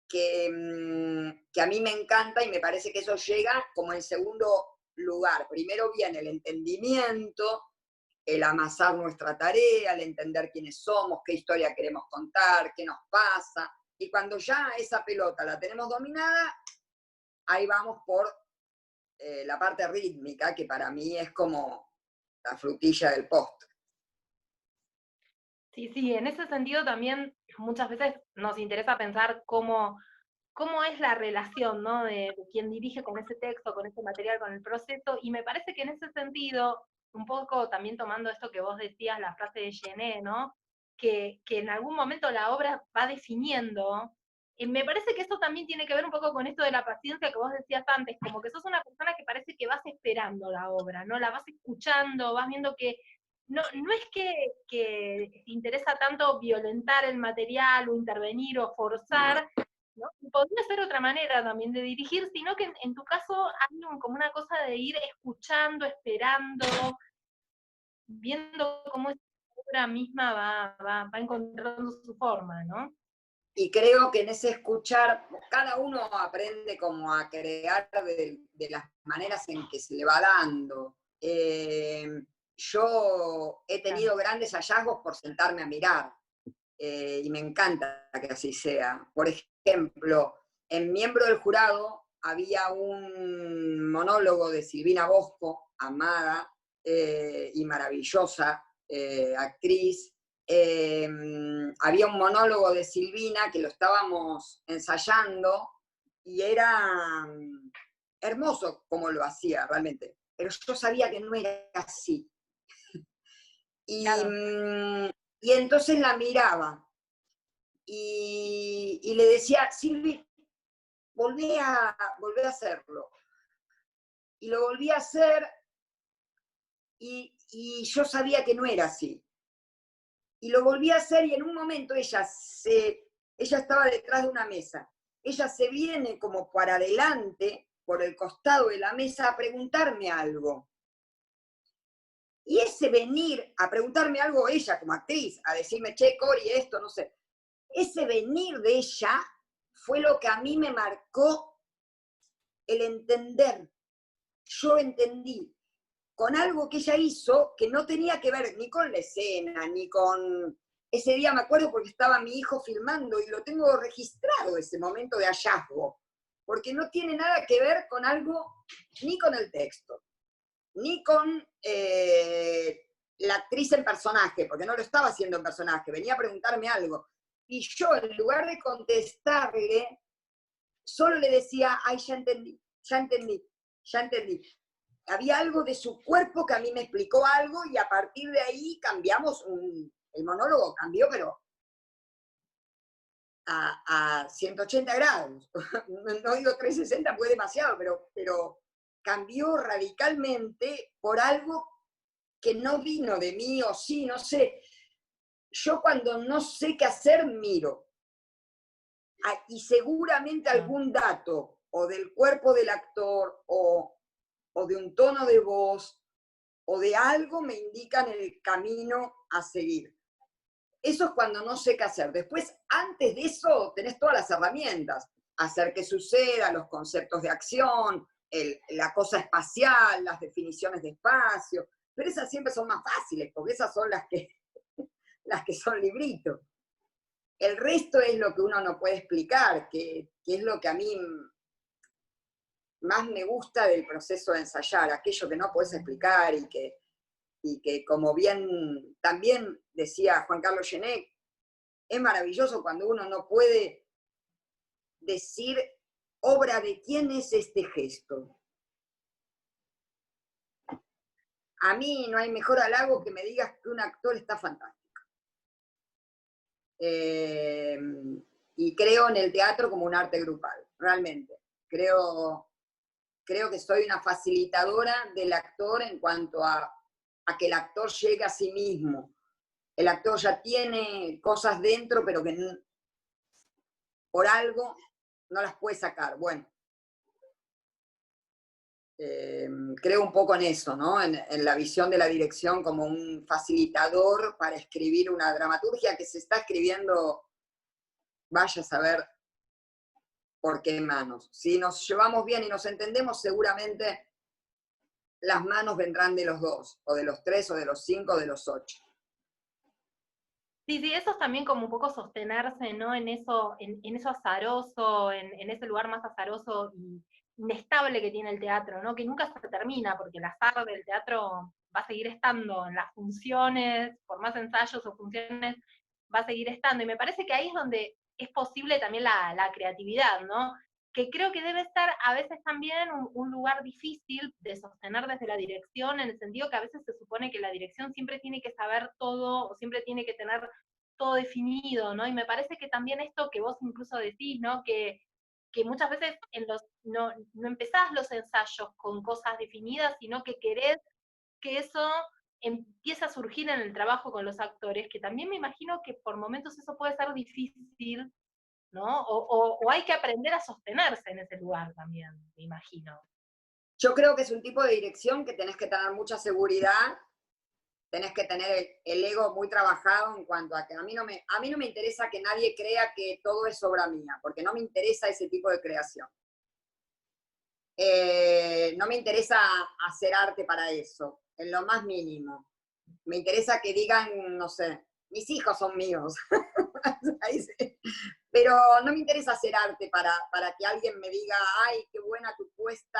que a mí me encanta, y me parece que eso llega como en segundo lugar. Primero viene el entendimiento, el amasar nuestra tarea, el entender quiénes somos, qué historia queremos contar, qué nos pasa, y cuando ya esa pelota la tenemos dominada, ahí vamos por la parte rítmica, que para mí es como la frutilla del postre. Sí, en ese sentido también muchas veces nos interesa pensar cómo es la relación, ¿no? de quien dirige con ese texto, con ese material, con el proceso, y me parece que en ese sentido, un poco también tomando esto que vos decías, la frase de Gené, ¿no? Que en algún momento la obra va definiendo, y me parece que eso también tiene que ver un poco con esto de la paciencia que vos decías antes, como que sos una persona que parece que vas esperando la obra, ¿no? La vas escuchando, vas viendo que no es que te interesa tanto violentar el material o intervenir o forzar, ¿no? Podría ser otra manera también de dirigir, sino que en tu caso hay como una cosa de ir escuchando, esperando, viendo cómo esa obra misma va encontrando su forma, ¿no? Y creo que en ese escuchar, cada uno aprende como a crear de las maneras en que se le va dando. Yo he tenido grandes hallazgos por sentarme a mirar, y me encanta que así sea. Por ejemplo, en Miembro del Jurado había un monólogo de Silvina Bosco, amada y maravillosa actriz. Había un monólogo de Silvina que lo estábamos ensayando, y era hermoso como lo hacía realmente, pero yo sabía que no era así. Y entonces la miraba y le decía, Silvi, volvé a hacerlo. Y lo volví a hacer, y yo sabía que no era así. Y lo volví a hacer, y en un momento ella estaba detrás de una mesa. Ella se viene como para adelante, por el costado de la mesa, a preguntarme algo. Y ese venir a preguntarme algo, ella como actriz, a decirme, che, Cori, esto, no sé. Ese venir de ella fue lo que a mí me marcó el entender. Yo entendí con algo que ella hizo que no tenía que ver ni con la escena, ni con... Ese día me acuerdo porque estaba mi hijo filmando, y lo tengo registrado ese momento de hallazgo, porque no tiene nada que ver con algo, ni con el texto, ni con la actriz en personaje, porque no lo estaba haciendo en personaje, venía a preguntarme algo. Y yo, en lugar de contestarle, solo le decía, ay, ya entendí, ya entendí, ya entendí. Había algo de su cuerpo que a mí me explicó algo y a partir de ahí cambiamos, el monólogo cambió, pero a 180 grados. No digo 360, fue demasiado, pero cambió radicalmente por algo que no vino de mí o sí, no sé. Yo cuando no sé qué hacer, miro. Y seguramente algún dato o del cuerpo del actor o de un tono de voz o de algo me indican el camino a seguir. Eso es cuando no sé qué hacer. Después, antes de eso, tenés todas las herramientas. Hacer que suceda, los conceptos de acción, la cosa espacial, las definiciones de espacio. Pero esas siempre son más fáciles, porque esas son las que son libritos. El resto es lo que uno no puede explicar, que es lo que a mí más me gusta del proceso de ensayar, aquello que no puedes explicar y que como bien también decía Juan Carlos Genet, es maravilloso cuando uno no puede decir, obra de quién es este gesto. A mí no hay mejor halago que me digas que un actor está fantástico. Y creo en el teatro como un arte grupal, realmente. Creo que soy una facilitadora del actor en cuanto a que el actor llegue a sí mismo. El actor ya tiene cosas dentro, pero que por algo no las puede sacar. Bueno, creo un poco en eso, ¿no? En la visión de la dirección como un facilitador para escribir una dramaturgia que se está escribiendo, vaya a saber por qué manos. Si nos llevamos bien y nos entendemos, seguramente las manos vendrán de los dos, o de los 3, o de los 5, o de los 8. Sí, sí, eso es también como un poco sostenerse, ¿no? En eso azaroso, en ese lugar más azaroso y inestable que tiene el teatro, ¿no? Que nunca se termina, porque el azar del teatro va a seguir estando en las funciones, por más ensayos o funciones, va a seguir estando. Y me parece que ahí es donde es posible también la creatividad, ¿no? Que creo que debe estar a veces también un lugar difícil de sostener desde la dirección, en el sentido que a veces se supone que la dirección siempre tiene que saber todo, o siempre tiene que tener todo definido, ¿no? Y me parece que también esto que vos incluso decís, ¿no? Que muchas veces no empezás los ensayos con cosas definidas, sino que querés que eso empiece a surgir en el trabajo con los actores, que también me imagino que por momentos eso puede ser difícil, ¿no? O hay que aprender a sostenerse en ese lugar también, me imagino. Yo creo que es un tipo de dirección que tenés que tener mucha seguridad, tenés que tener el ego muy trabajado en cuanto a que a mí no me interesa que nadie crea que todo es obra mía, porque no me interesa ese tipo de creación. No me interesa hacer arte para eso, en lo más mínimo. Me interesa que digan, no sé, mis hijos son míos. Pero no me interesa hacer arte para que alguien me diga, ay, qué buena tu puesta.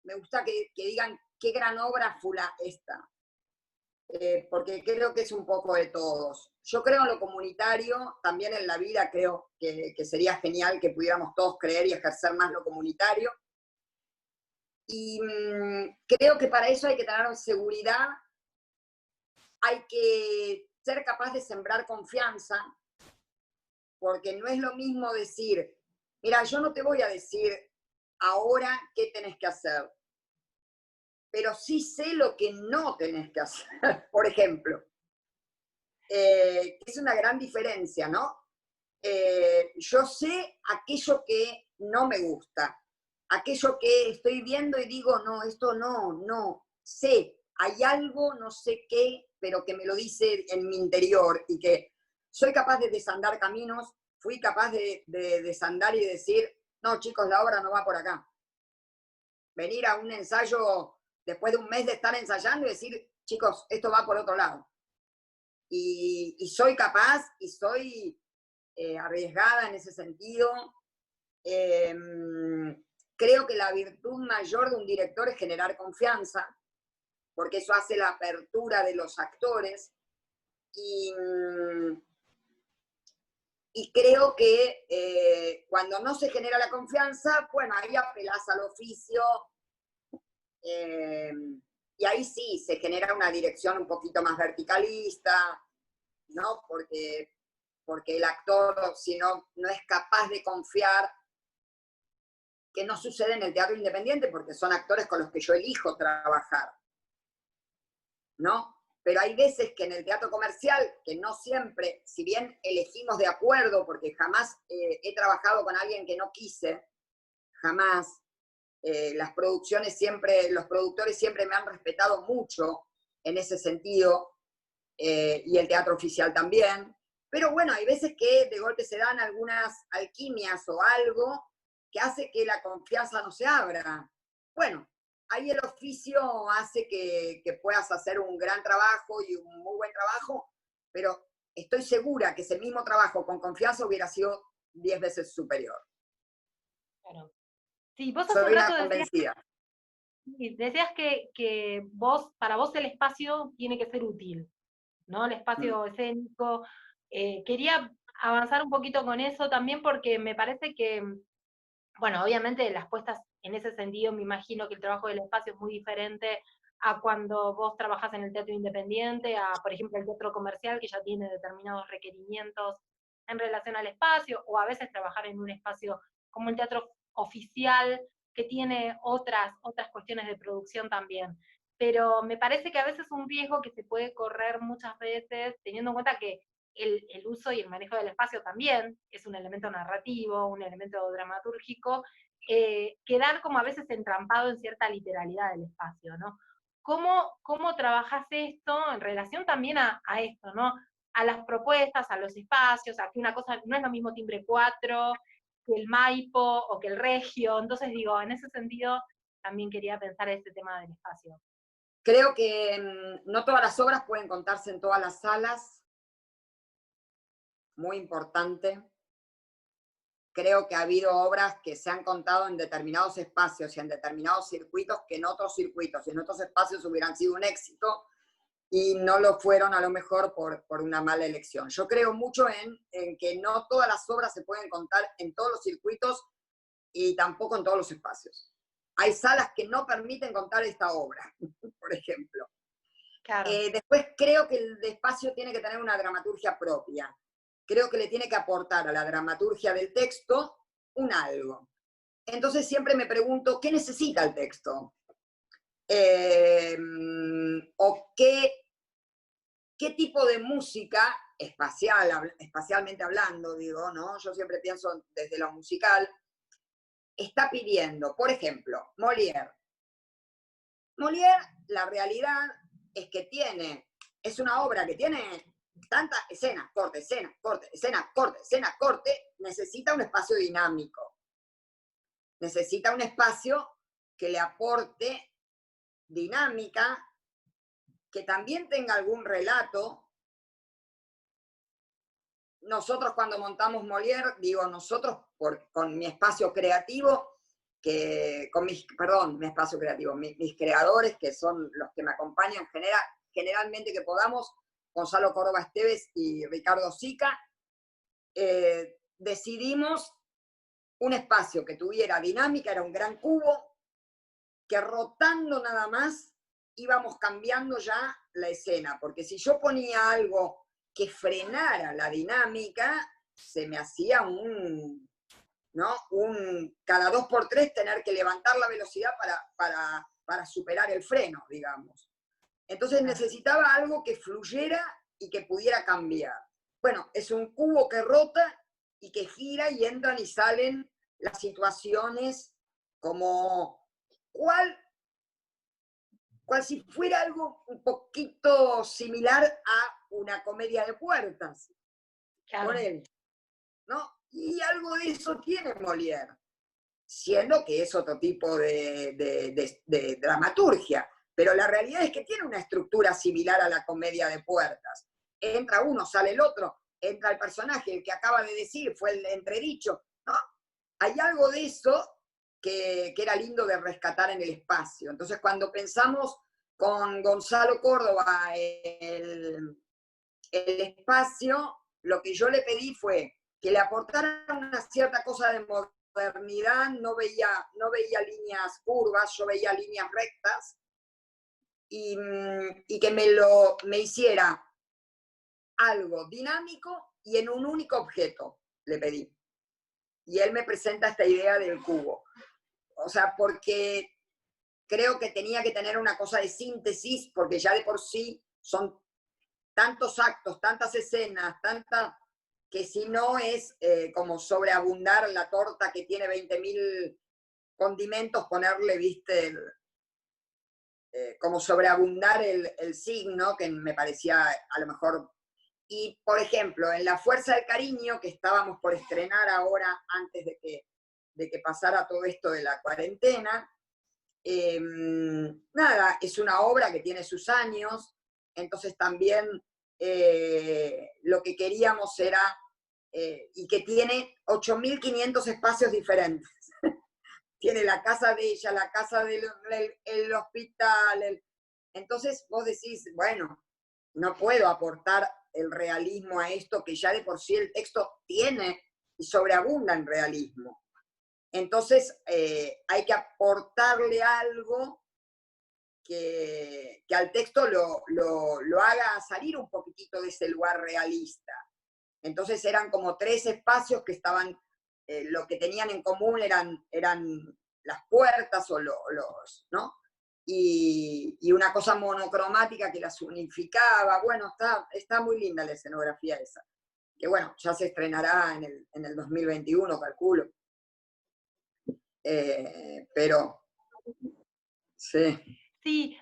Me gusta que digan, qué gran obra fue esta. Porque creo que es un poco de todos. Yo creo en lo comunitario, también en la vida creo que sería genial que pudiéramos todos creer y ejercer más lo comunitario. Y creo que para eso hay que tener seguridad, hay que ser capaz de sembrar confianza, porque no es lo mismo decir, mira, yo no te voy a decir ahora qué tenés que hacer, pero sí sé lo que no tenés que hacer, por ejemplo. Es una gran diferencia, ¿no? Yo sé aquello que no me gusta, aquello que estoy viendo y digo, no, esto no, sé, hay algo, no sé qué, pero que me lo dice en mi interior y que soy capaz de desandar caminos, fui capaz de desandar y decir, no, chicos, la obra no va por acá. Venir a un ensayo después de un mes de estar ensayando y decir, chicos, esto va por otro lado. Y soy capaz y soy arriesgada en ese sentido. Creo que la virtud mayor de un director es generar confianza. porque eso hace la apertura de los actores, y creo que cuando no se genera la confianza, bueno, ahí apelás al oficio, y ahí sí se genera una dirección un poquito más verticalista, ¿no? Porque el actor, si no es capaz de confiar, que no sucede en el teatro independiente, porque son actores con los que yo elijo trabajar, ¿no? Pero hay veces que en el teatro comercial, que no siempre, si bien elegimos de acuerdo, porque jamás he trabajado con alguien que no quise, jamás, las producciones siempre, los productores siempre me han respetado mucho en ese sentido, y el teatro oficial también. Pero bueno, hay veces que de golpe se dan algunas alquimias o algo que hace que la confianza no se abra. Bueno, ahí el oficio hace que puedas hacer un gran trabajo y un muy buen trabajo, pero estoy segura que ese mismo trabajo con confianza hubiera sido 10 veces superior. Claro. Sí, vos hace Soy un rato una convencida. decías que vos, para vos el espacio tiene que ser útil, ¿no? El espacio escénico. Quería avanzar un poquito con eso también porque me parece que, bueno, obviamente las puestas en ese sentido, me imagino que el trabajo del espacio es muy diferente a cuando vos trabajás en el teatro independiente, a, por ejemplo, el teatro comercial, que ya tiene determinados requerimientos en relación al espacio, o a veces trabajar en un espacio como el teatro oficial, que tiene otras cuestiones de producción también. Pero me parece que a veces es un riesgo que se puede correr muchas veces, teniendo en cuenta que el uso y el manejo del espacio también es un elemento narrativo, un elemento dramatúrgico, quedar como a veces entrampado en cierta literalidad del espacio, ¿no? ¿Cómo trabajas esto en relación también a esto, ¿no? A las propuestas, a los espacios, a que una cosa no es lo mismo Timbre 4 que el Maipo o que el Regio, entonces digo, en ese sentido también quería pensar ese tema del espacio. Creo que no todas las obras pueden contarse en todas las salas, muy importante. Creo que ha habido obras que se han contado en determinados espacios y en determinados circuitos que en otros circuitos y en otros espacios hubieran sido un éxito y no lo fueron a lo mejor por una mala elección. Yo creo mucho en que no todas las obras se pueden contar en todos los circuitos y tampoco en todos los espacios. Hay salas que no permiten contar esta obra, por ejemplo. Claro. Después creo que el espacio tiene que tener una dramaturgia propia. Creo que le tiene que aportar a la dramaturgia del texto un algo. Entonces siempre me pregunto, ¿qué necesita el texto? ¿O qué tipo de música, espacialmente hablando, digo, ¿no? Yo siempre pienso desde lo musical, está pidiendo, por ejemplo, Molière. Molière, la realidad es que es una obra que tiene tanta escena, corte, escena, corte, escena, corte, escena, corte, necesita un espacio dinámico. Necesita un espacio que le aporte dinámica, que también tenga algún relato. Nosotros cuando montamos Molière, digo nosotros con mi espacio creativo, mi espacio creativo, mis creadores, que son los que me acompañan generalmente que podamos, Gonzalo Córdoba Esteves y Ricardo Sica, decidimos un espacio que tuviera dinámica, era un gran cubo, que rotando nada más íbamos cambiando ya la escena, porque si yo ponía algo que frenara la dinámica, se me hacía cada 2x3 tener que levantar la velocidad para superar el freno, digamos. Entonces necesitaba algo que fluyera y que pudiera cambiar. Bueno, es un cubo que rota y que gira y entran y salen las situaciones como cual si fuera algo un poquito similar a una comedia de puertas. Claro. Por él, ¿no? Y algo de eso tiene Molière, siendo que es otro tipo de dramaturgia. Pero la realidad es que tiene una estructura similar a la comedia de puertas. Entra uno, sale el otro, entra el personaje, el que acaba de decir, fue el entredicho, ¿no? Hay algo de eso que era lindo de rescatar en el espacio. Entonces, cuando pensamos con Gonzalo Córdoba el espacio, lo que yo le pedí fue que le aportara una cierta cosa de modernidad, no veía líneas curvas, yo veía líneas rectas, y que me hiciera algo dinámico y en un único objeto, le pedí. Y él me presenta esta idea del cubo. O sea, porque creo que tenía que tener una cosa de síntesis, porque ya de por sí son tantos actos, tantas escenas, que si no es como sobreabundar la torta que tiene 20.000 condimentos, ponerle, viste, como sobreabundar el signo, que me parecía a lo mejor. Y, por ejemplo, en La Fuerza del Cariño, que estábamos por estrenar ahora, antes de que pasara todo esto de la cuarentena, nada, es una obra que tiene sus años, entonces también lo que queríamos era, y que tiene 8.500 espacios diferentes. Tiene la casa de ella, la casa del el hospital. Entonces vos decís, bueno, no puedo aportar el realismo a esto, que ya de por sí el texto tiene y sobreabunda en realismo. Entonces hay que aportarle algo que al texto lo haga salir un poquitito de ese lugar realista. Entonces eran como 3 espacios que estaban, lo que tenían en común eran las puertas o los, ¿no? Y una cosa monocromática que las unificaba. Bueno, está muy linda la escenografía esa. Que bueno, ya se estrenará en el 2021, calculo. Pero, sí. Sí,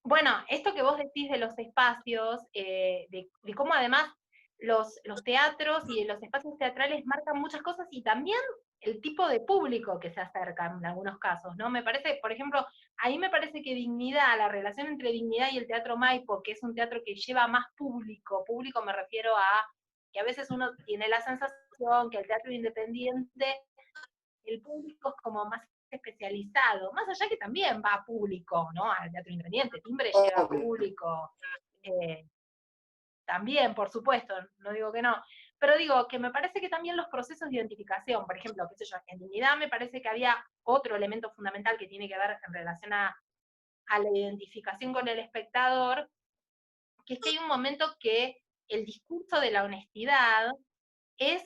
bueno, esto que vos decís de los espacios, de cómo además los teatros y los espacios teatrales marcan muchas cosas y también el tipo de público que se acerca en algunos casos, ¿no? Me parece, por ejemplo, ahí me parece que Dignidad, la relación entre Dignidad y el Teatro Maipo, que es un teatro que lleva más público me refiero a que a veces uno tiene la sensación que el teatro independiente, el público es como más especializado, más allá que también va a público, ¿no? Al teatro independiente, Timbre llega a público, también, por supuesto, no digo que no, pero digo que me parece que también los procesos de identificación, por ejemplo, qué sé yo, en Dignidad me parece que había otro elemento fundamental que tiene que ver en relación a la identificación con el espectador, que es que hay un momento que el discurso de la honestidad es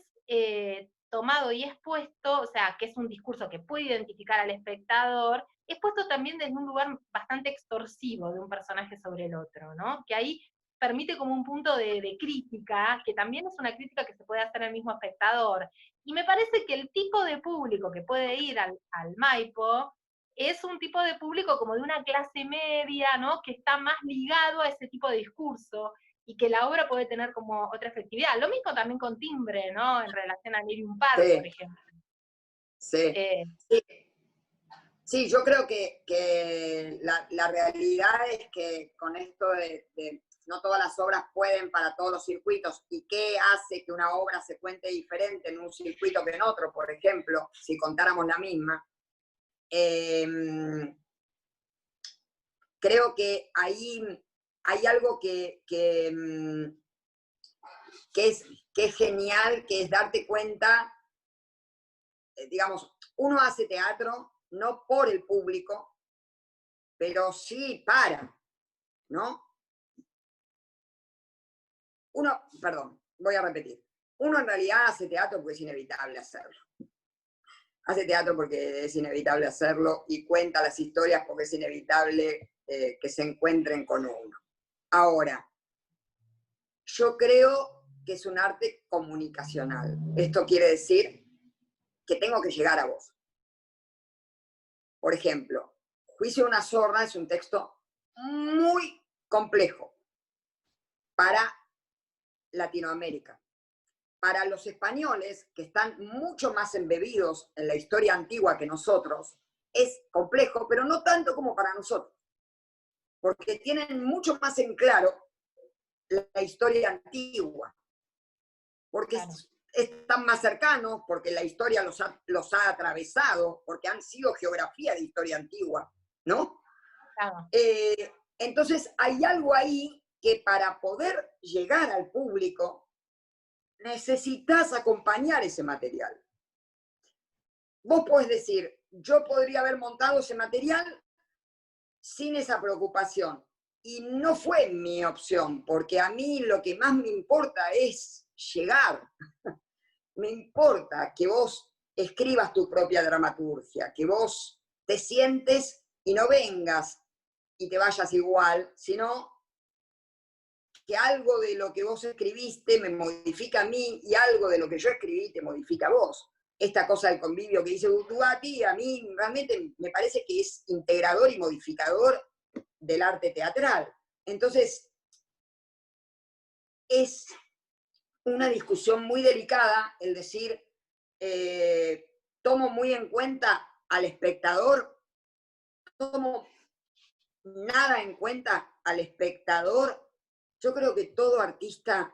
tomado y es puesto, o sea, que es un discurso que puede identificar al espectador, es puesto también desde un lugar bastante extorsivo de un personaje sobre el otro, ¿no? Que ahí permite como un punto de crítica, que también es una crítica que se puede hacer al mismo espectador. Y me parece que el tipo de público que puede ir al Maipo es un tipo de público como de una clase media, ¿no? Que está más ligado a ese tipo de discurso y que la obra puede tener como otra efectividad. Lo mismo también con Timbre, ¿no? En relación a Nerium Park, Sí. por ejemplo. Sí. Sí, yo creo que la realidad es que con esto de no todas las obras pueden para todos los circuitos, y qué hace que una obra se cuente diferente en un circuito que en otro, por ejemplo, si contáramos la misma, creo que ahí hay algo que es genial, que es darte cuenta, digamos, uno hace teatro no por el público, pero sí para, ¿no? Voy a repetir. Uno en realidad hace teatro porque es inevitable hacerlo. Hace teatro porque es inevitable hacerlo y cuenta las historias porque es inevitable que se encuentren con uno. Ahora, yo creo que es un arte comunicacional. Esto quiere decir que tengo que llegar a vos. Por ejemplo, Juicio de una sorda es un texto muy complejo para Latinoamérica. Para los españoles, que están mucho más embebidos en la historia antigua que nosotros, es complejo, pero no tanto como para nosotros, porque tienen mucho más en claro la historia antigua, porque claro, están más cercanos, porque la historia los ha atravesado, porque han sido geografía de historia antigua, ¿no? Claro. Entonces hay algo ahí que para poder llegar al público necesitas acompañar ese material. Vos podés decir, yo podría haber montado ese material sin esa preocupación. Y no fue mi opción, porque a mí lo que más me importa es llegar. Me importa que vos escribas tu propia dramaturgia, que vos te sientes y no vengas y te vayas igual, sino que algo de lo que vos escribiste me modifica a mí y algo de lo que yo escribí te modifica a vos. Esta cosa del convivio que dice Bugatti, a mí realmente me parece que es integrador y modificador del arte teatral. Entonces, es una discusión muy delicada el decir, tomo muy en cuenta al espectador, tomo nada en cuenta al espectador. Yo creo que todo artista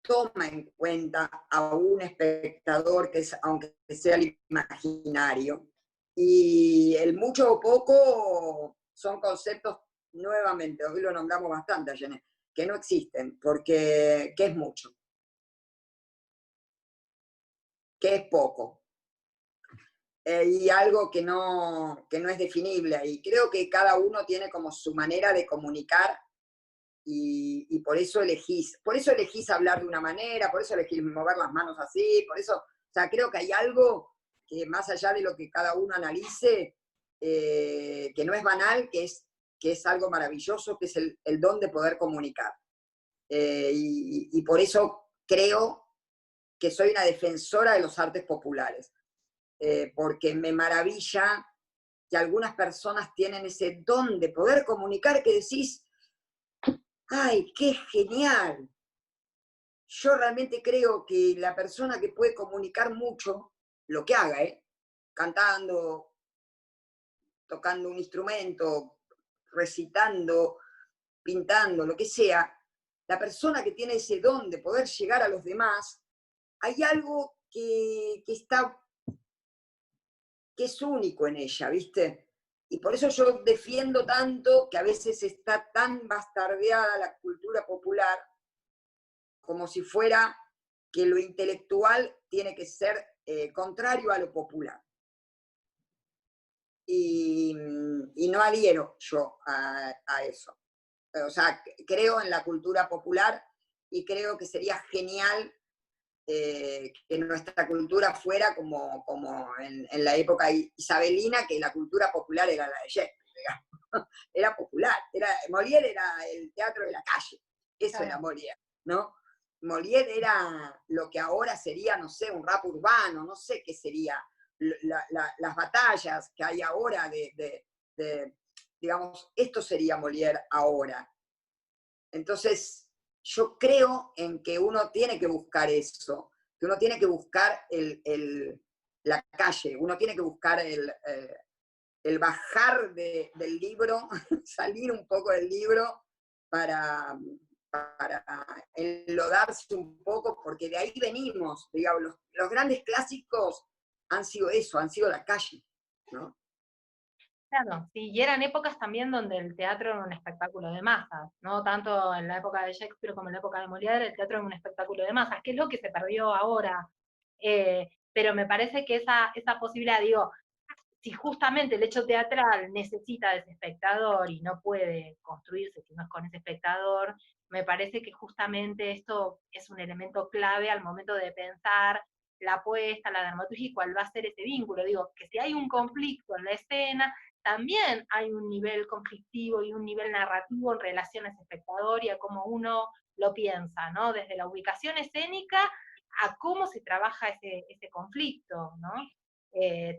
toma en cuenta a un espectador, que es, aunque sea el imaginario. Y el mucho o poco son conceptos, nuevamente, hoy lo nombramos bastante, Jeanette, que no existen, porque ¿qué es mucho? ¿Qué es poco? Y algo que no es definible. Y creo que cada uno tiene como su manera de comunicar y por eso elegís hablar de una manera, por eso elegís mover las manos así, por eso, o sea, creo que hay algo que más allá de lo que cada uno analice, que no es banal, que es algo maravilloso, que es el don de poder comunicar. Y por eso creo que soy una defensora de los artes populares, porque me maravilla que algunas personas tienen ese don de poder comunicar que decís, ¡ay, qué genial! Yo realmente creo que la persona que puede comunicar mucho, lo que haga, cantando, tocando un instrumento, recitando, pintando, lo que sea, la persona que tiene ese don de poder llegar a los demás, hay algo que es único en ella, ¿viste? Y por eso yo defiendo tanto que a veces está tan bastardeada la cultura popular como si fuera que lo intelectual tiene que ser contrario a lo popular. Y no adhiero yo a eso. O sea, creo en la cultura popular y creo que sería genial que nuestra cultura fuera como en la época isabelina, que la cultura popular era la de Shakespeare, digamos. Era popular, Molière era el teatro de la calle, eso claro. Era Molière, ¿no? Molière era lo que ahora sería, no sé, un rap urbano, no sé qué sería, las batallas que hay ahora digamos, esto sería Molière ahora. Entonces, yo creo en que uno tiene que buscar eso, que uno tiene que buscar la calle, uno tiene que buscar el bajar del libro, salir un poco del libro para enlodarse un poco, porque de ahí venimos, digamos, los grandes clásicos han sido eso, han sido la calle, ¿no? Claro, sí, y eran épocas también donde el teatro era un espectáculo de masas, no tanto en la época de Shakespeare como en la época de Molière, el teatro era un espectáculo de masas, que es lo que se perdió ahora. Pero me parece que esa posibilidad, digo, si justamente el hecho teatral necesita de ese espectador y no puede construirse si no es con ese espectador, me parece que justamente esto es un elemento clave al momento de pensar la apuesta, la dramaturgia y cuál va a ser ese vínculo. Digo, que si hay un conflicto en la escena, también hay un nivel conflictivo y un nivel narrativo en relación a ese espectador y a cómo uno lo piensa, ¿no? Desde la ubicación escénica a cómo se trabaja ese conflicto, ¿no?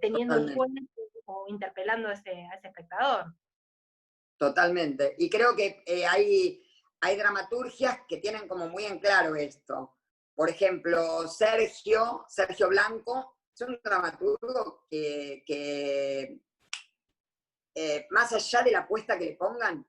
Teniendo en cuenta o interpelando a ese espectador. Totalmente. Y creo que hay dramaturgias que tienen como muy en claro esto. Por ejemplo, Sergio Blanco, es un dramaturgo que más allá de la apuesta que le pongan,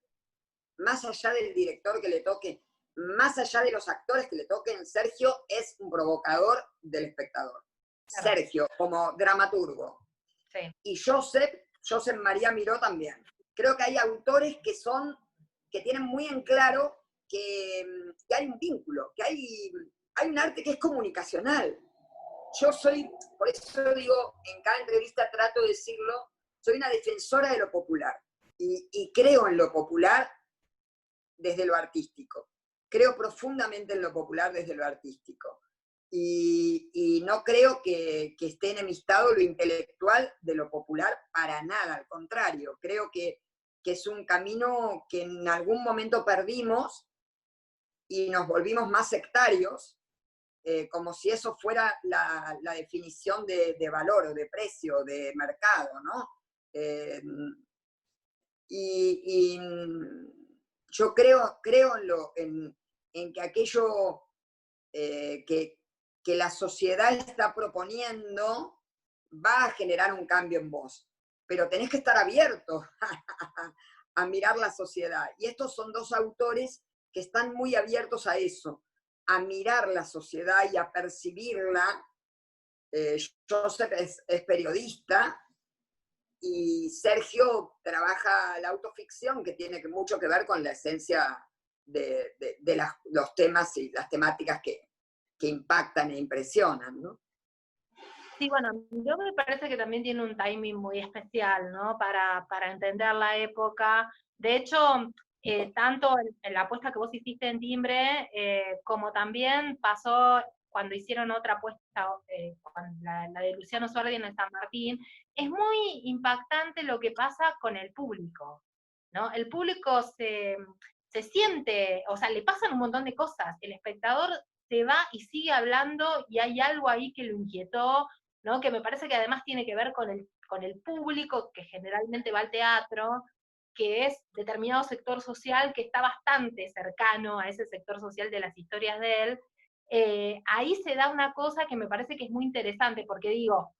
más allá del director que le toque, más allá de los actores que le toquen, Sergio es un provocador del espectador. Claro. Sergio, como dramaturgo. Sí. Y Josep María Miró también. creo que hay autores que tienen muy en claro que hay un vínculo, que hay un arte que es comunicacional. Yo soy, por eso digo, en cada entrevista trato de decirlo, soy una defensora de lo popular y creo en lo popular desde lo artístico. Creo profundamente en lo popular desde lo artístico. Y no creo que esté enemistado lo intelectual de lo popular para nada, al contrario. Creo que es un camino que en algún momento perdimos y nos volvimos más sectarios, como si eso fuera la definición de valor o de precio, de mercado, ¿no? Y yo creo en que aquello que la sociedad está proponiendo va a generar un cambio en vos, pero tenés que estar abierto a mirar la sociedad. Y estos son dos autores que están muy abiertos a eso, a mirar la sociedad y a percibirla. Joseph es periodista y Sergio trabaja la autoficción, que tiene mucho que ver con la esencia de los temas y las temáticas que impactan e impresionan, ¿no? Sí, bueno, yo me parece que también tiene un timing muy especial, ¿no? Para entender la época. De hecho, tanto en la apuesta que vos hiciste en Timbre, como también pasó cuando hicieron otra apuesta, la de Luciano Suardi en el San Martín, es muy impactante lo que pasa con el público, ¿no? El público se siente, o sea, le pasan un montón de cosas. El espectador se va y sigue hablando y hay algo ahí que lo inquietó, ¿no? Que me parece que además tiene que ver con el público que generalmente va al teatro, que es determinado sector social que está bastante cercano a ese sector social de las historias de él. Ahí se da una cosa que me parece que es muy interesante, porque digo,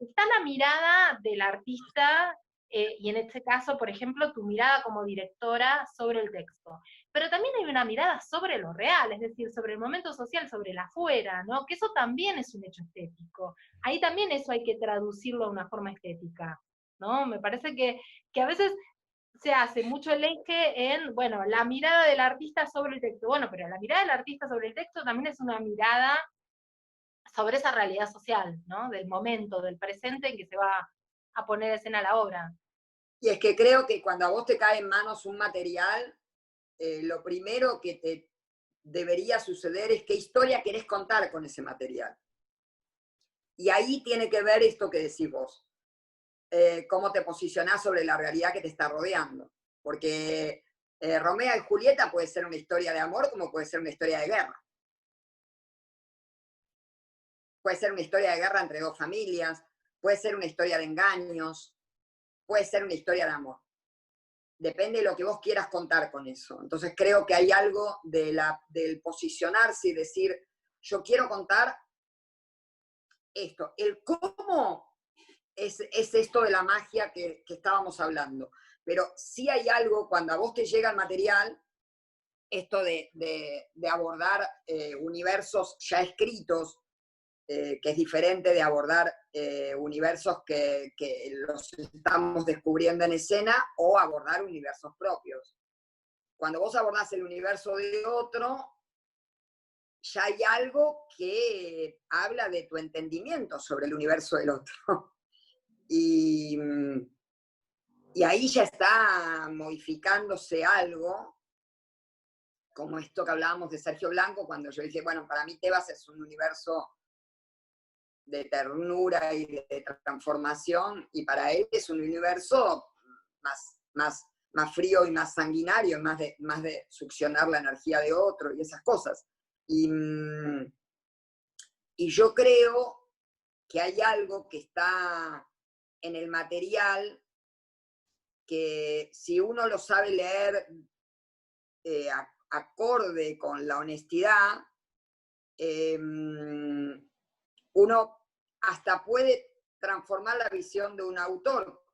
está la mirada del artista, y en este caso, por ejemplo, tu mirada como directora sobre el texto. Pero también hay una mirada sobre lo real, es decir, sobre el momento social, sobre el afuera, ¿no? Que eso también es un hecho estético. Ahí también eso hay que traducirlo de una forma estética, ¿no? Me parece que a veces se hace mucho el eje en, bueno, la mirada del artista sobre el texto. Bueno, pero la mirada del artista sobre el texto también es una mirada sobre esa realidad social, ¿no? Del momento, del presente en que se va a poner a escena la obra. Y es que creo que cuando a vos te cae en manos un material, lo primero que te debería suceder es qué historia querés contar con ese material. Y ahí tiene que ver esto que decís vos, cómo te posicionás sobre la realidad que te está rodeando. Porque Romeo y Julieta puede ser una historia de amor como puede ser una historia de guerra. Puede ser una historia de guerra entre dos familias, puede ser una historia de engaños, puede ser una historia de amor. Depende de lo que vos quieras contar con eso. Entonces creo que hay algo del posicionarse y decir, yo quiero contar esto. El cómo es esto de la magia que estábamos hablando. Pero sí hay algo, cuando a vos te llega el material, esto de abordar universos ya escritos, que es diferente de abordar universos que los estamos descubriendo en escena o abordar universos propios. Cuando vos abordás el universo de otro, ya hay algo que habla de tu entendimiento sobre el universo del otro. Y ahí ya está modificándose algo, como esto que hablábamos de Sergio Blanco, cuando yo dije, bueno, para mí Tebas es un universo de ternura y de transformación, y para él es un universo más frío y más sanguinario, más de succionar la energía de otro y esas cosas. Y yo creo que hay algo que está en el material que si uno lo sabe leer acorde con la honestidad, uno hasta puede transformar la visión de un autor.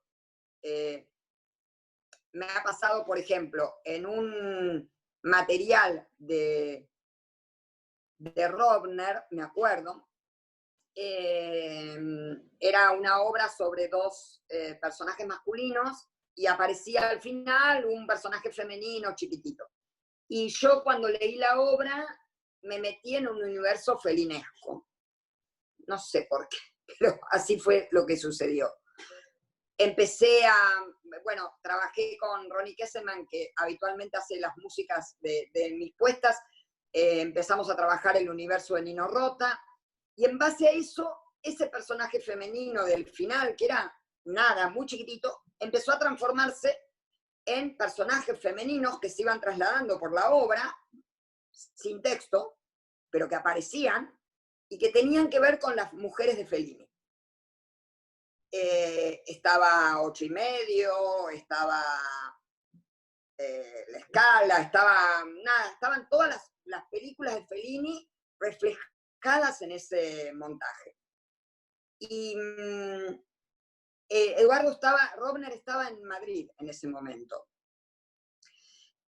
Me ha pasado, por ejemplo, en un material de Robner, me acuerdo, era una obra sobre dos personajes masculinos y aparecía al final un personaje femenino chiquitito. Y yo cuando leí la obra me metí en un universo felinesco. No sé por qué, pero así fue lo que sucedió. Trabajé con Ronnie Kesselman, que habitualmente hace las músicas de mis puestas. Empezamos a trabajar el universo de Nino Rota, y en base a eso, ese personaje femenino del final, que era nada, muy chiquitito, empezó a transformarse en personajes femeninos que se iban trasladando por la obra, sin texto, pero que aparecían, y que tenían que ver con las mujeres de Fellini. Estaba 8 y medio, estaba La Scala, estaban todas las películas de Fellini reflejadas en ese montaje. Y Robner estaba en Madrid en ese momento.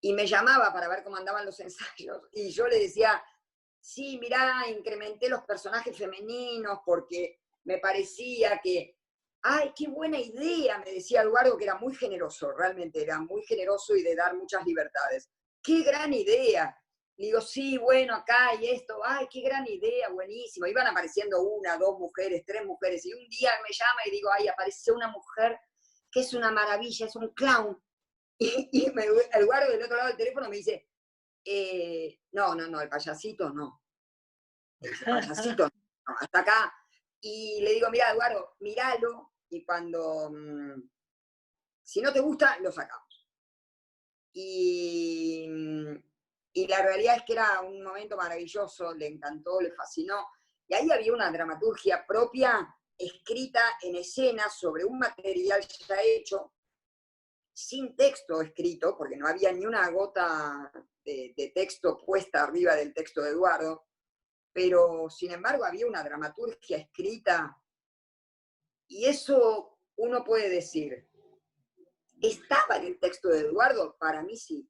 Y me llamaba para ver cómo andaban los ensayos, y yo le decía, sí, mirá, incrementé los personajes femeninos porque me parecía que, ¡ay, qué buena idea! Me decía Eduardo, que era muy generoso, realmente era muy generoso y de dar muchas libertades. ¡Qué gran idea! Le digo, sí, bueno, acá y esto, ¡ay, qué gran idea! Buenísimo. Iban apareciendo 1, 2 mujeres, 3 mujeres, y un día me llama y digo, ¡ay, apareció una mujer que es una maravilla, es un clown! Y Eduardo del otro lado del teléfono me dice, no, el payasito no. El payasito no, hasta acá. Y le digo, mira, Eduardo, míralo, y cuando, si no te gusta, lo sacamos. Y la realidad es que era un momento maravilloso, le encantó, le fascinó. Y ahí había una dramaturgia propia, escrita en escena sobre un material ya hecho, sin texto escrito, porque no había ni una gota de texto puesta arriba del texto de Eduardo, pero sin embargo había una dramaturgia escrita, y eso uno puede decir, ¿estaba en el texto de Eduardo? Para mí sí.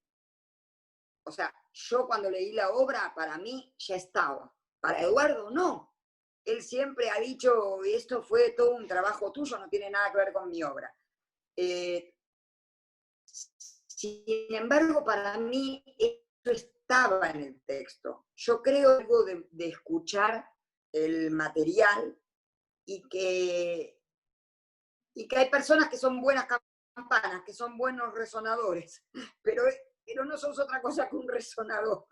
O sea, yo cuando leí la obra, para mí ya estaba. Para Eduardo no. Él siempre ha dicho, esto fue todo un trabajo tuyo, no tiene nada que ver con mi obra. Sin embargo, para mí esto estaba en el texto. Yo creo algo de escuchar el material, y que hay personas que son buenas campanas, que son buenos resonadores, pero no sos otra cosa que un resonador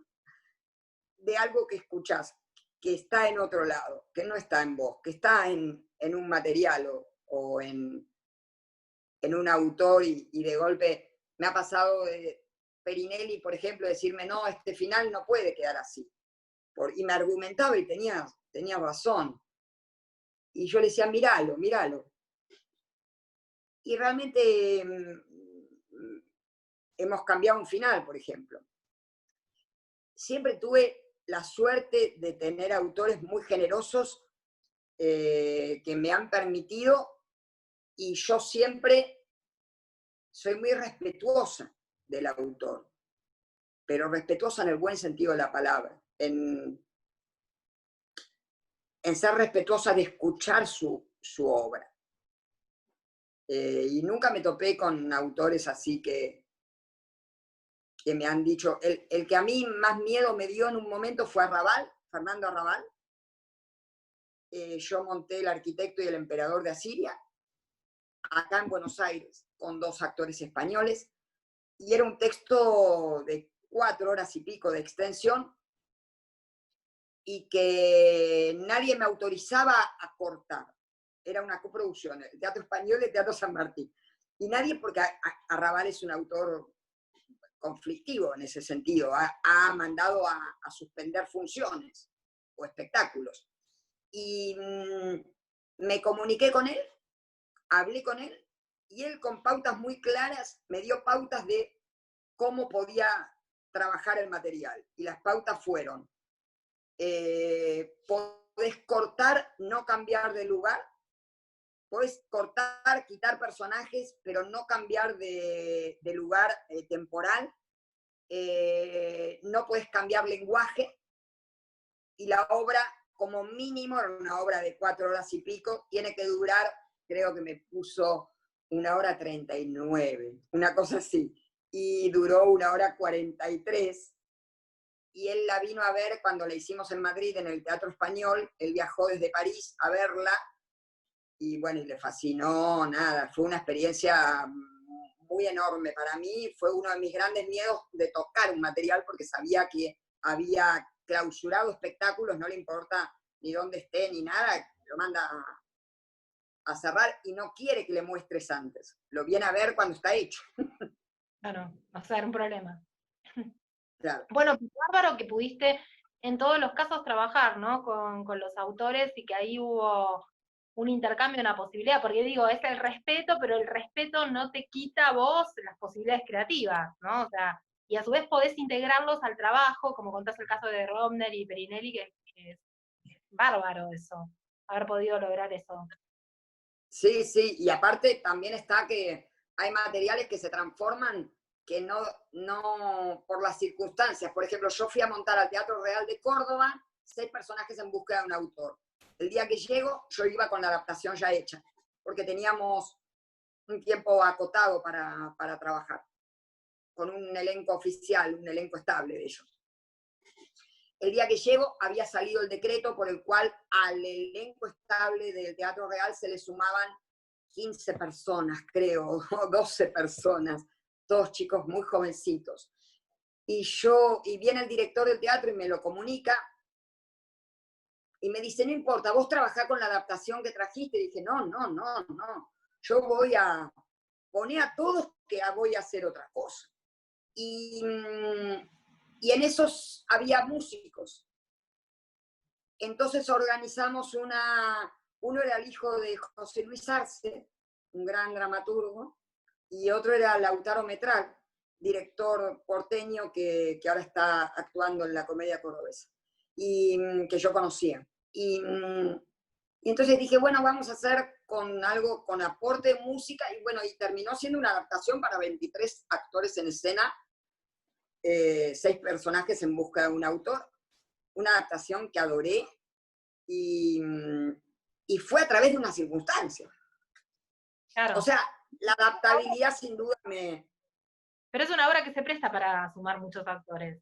de algo que escuchás, que está en otro lado, que no está en vos, que está en un material o en un autor, y de golpe me ha pasado de Perinelli, por ejemplo, decirme, no, este final no puede quedar así. Y me argumentaba y tenía razón. Y yo le decía, míralo. Y realmente hemos cambiado un final, por ejemplo. Siempre tuve la suerte de tener autores muy generosos que me han permitido, y yo siempre soy muy respetuosa del autor, pero respetuosa en el buen sentido de la palabra, en ser respetuosa de escuchar su obra. Y nunca me topé con autores así que me han dicho, el que a mí más miedo me dio en un momento fue Arrabal, Fernando Arrabal. Yo monté El Arquitecto y el Emperador de Asiria, acá en Buenos Aires, con 2 actores españoles, y era un texto de 4 horas y pico de extensión, y que nadie me autorizaba a cortar. Era una coproducción, el Teatro Español y el Teatro San Martín. Y nadie, porque Arrabal es un autor conflictivo en ese sentido, ha mandado a suspender funciones o espectáculos. Y me comuniqué con él, hablé con él, y él, con pautas muy claras, me dio pautas de cómo podía trabajar el material. Y las pautas fueron, podés cortar, no cambiar de lugar, podés cortar, quitar personajes, pero no cambiar de lugar temporal, no podés cambiar lenguaje, y la obra, como mínimo, era una obra de 4 horas y pico, tiene que durar, creo que me puso 1 hora 39, una cosa así. Y duró 1 hora 43. Y él la vino a ver cuando la hicimos en Madrid, en el Teatro Español. Él viajó desde París a verla. Y bueno, y le fascinó, nada. Fue una experiencia muy enorme para mí. Fue uno de mis grandes miedos de tocar un material, porque sabía que había clausurado espectáculos, no le importa ni dónde esté ni nada, lo manda a cerrar y no quiere que le muestres antes. Lo viene a ver cuando está hecho. Claro, va a ser un problema. Claro. Bueno, pues bárbaro que pudiste en todos los casos trabajar, ¿no? Con los autores y que ahí hubo un intercambio, una posibilidad, porque digo, es el respeto, pero el respeto no te quita a vos las posibilidades creativas, ¿no? O sea, y a su vez podés integrarlos al trabajo, como contás el caso de Romner y Perinelli, que es bárbaro eso, haber podido lograr eso. Sí, sí, y aparte también está que hay materiales que se transforman que no por las circunstancias. Por ejemplo, yo fui a montar al Teatro Real de Córdoba 6 personajes en búsqueda de un autor. El día que llego, yo iba con la adaptación ya hecha, porque teníamos un tiempo acotado para trabajar, con un elenco oficial, un elenco estable de ellos. El día que llego había salido el decreto por el cual al elenco estable del Teatro Real se le sumaban 15 personas, creo, o 12 personas, todos chicos muy jovencitos. Y viene el director del teatro y me lo comunica, y me dice, no importa, vos trabajás con la adaptación que trajiste. Y dije, no, yo voy a poner a todos que voy a hacer otra cosa. Y en esos había músicos. Entonces organizamos uno era el hijo de José Luis Arce, un gran dramaturgo, y otro era Lautaro Metral, director porteño que ahora está actuando en la Comedia Cordobesa, y que yo conocía. Y entonces dije, bueno, vamos a hacer con algo, con aporte de música, y bueno, y terminó siendo una adaptación para 23 actores en escena, 6 personajes en busca de un autor, una adaptación que adoré, y fue a través de una circunstancia. Claro. O sea, la adaptabilidad sin duda Pero es una obra que se presta para sumar muchos actores.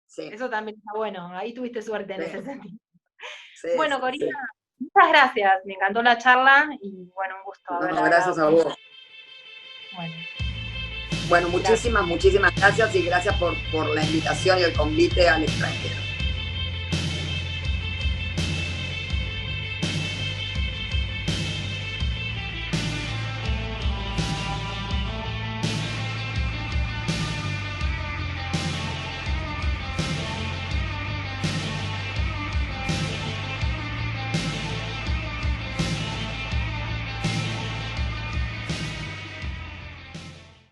Sí. Eso también está bueno, ahí tuviste suerte en ese sentido. Sí, bueno, Corina, muchas gracias, me encantó la charla y bueno, un gusto haber hablado. Gracias a vos. Bueno, muchísimas gracias y gracias por la invitación y el convite al extranjero.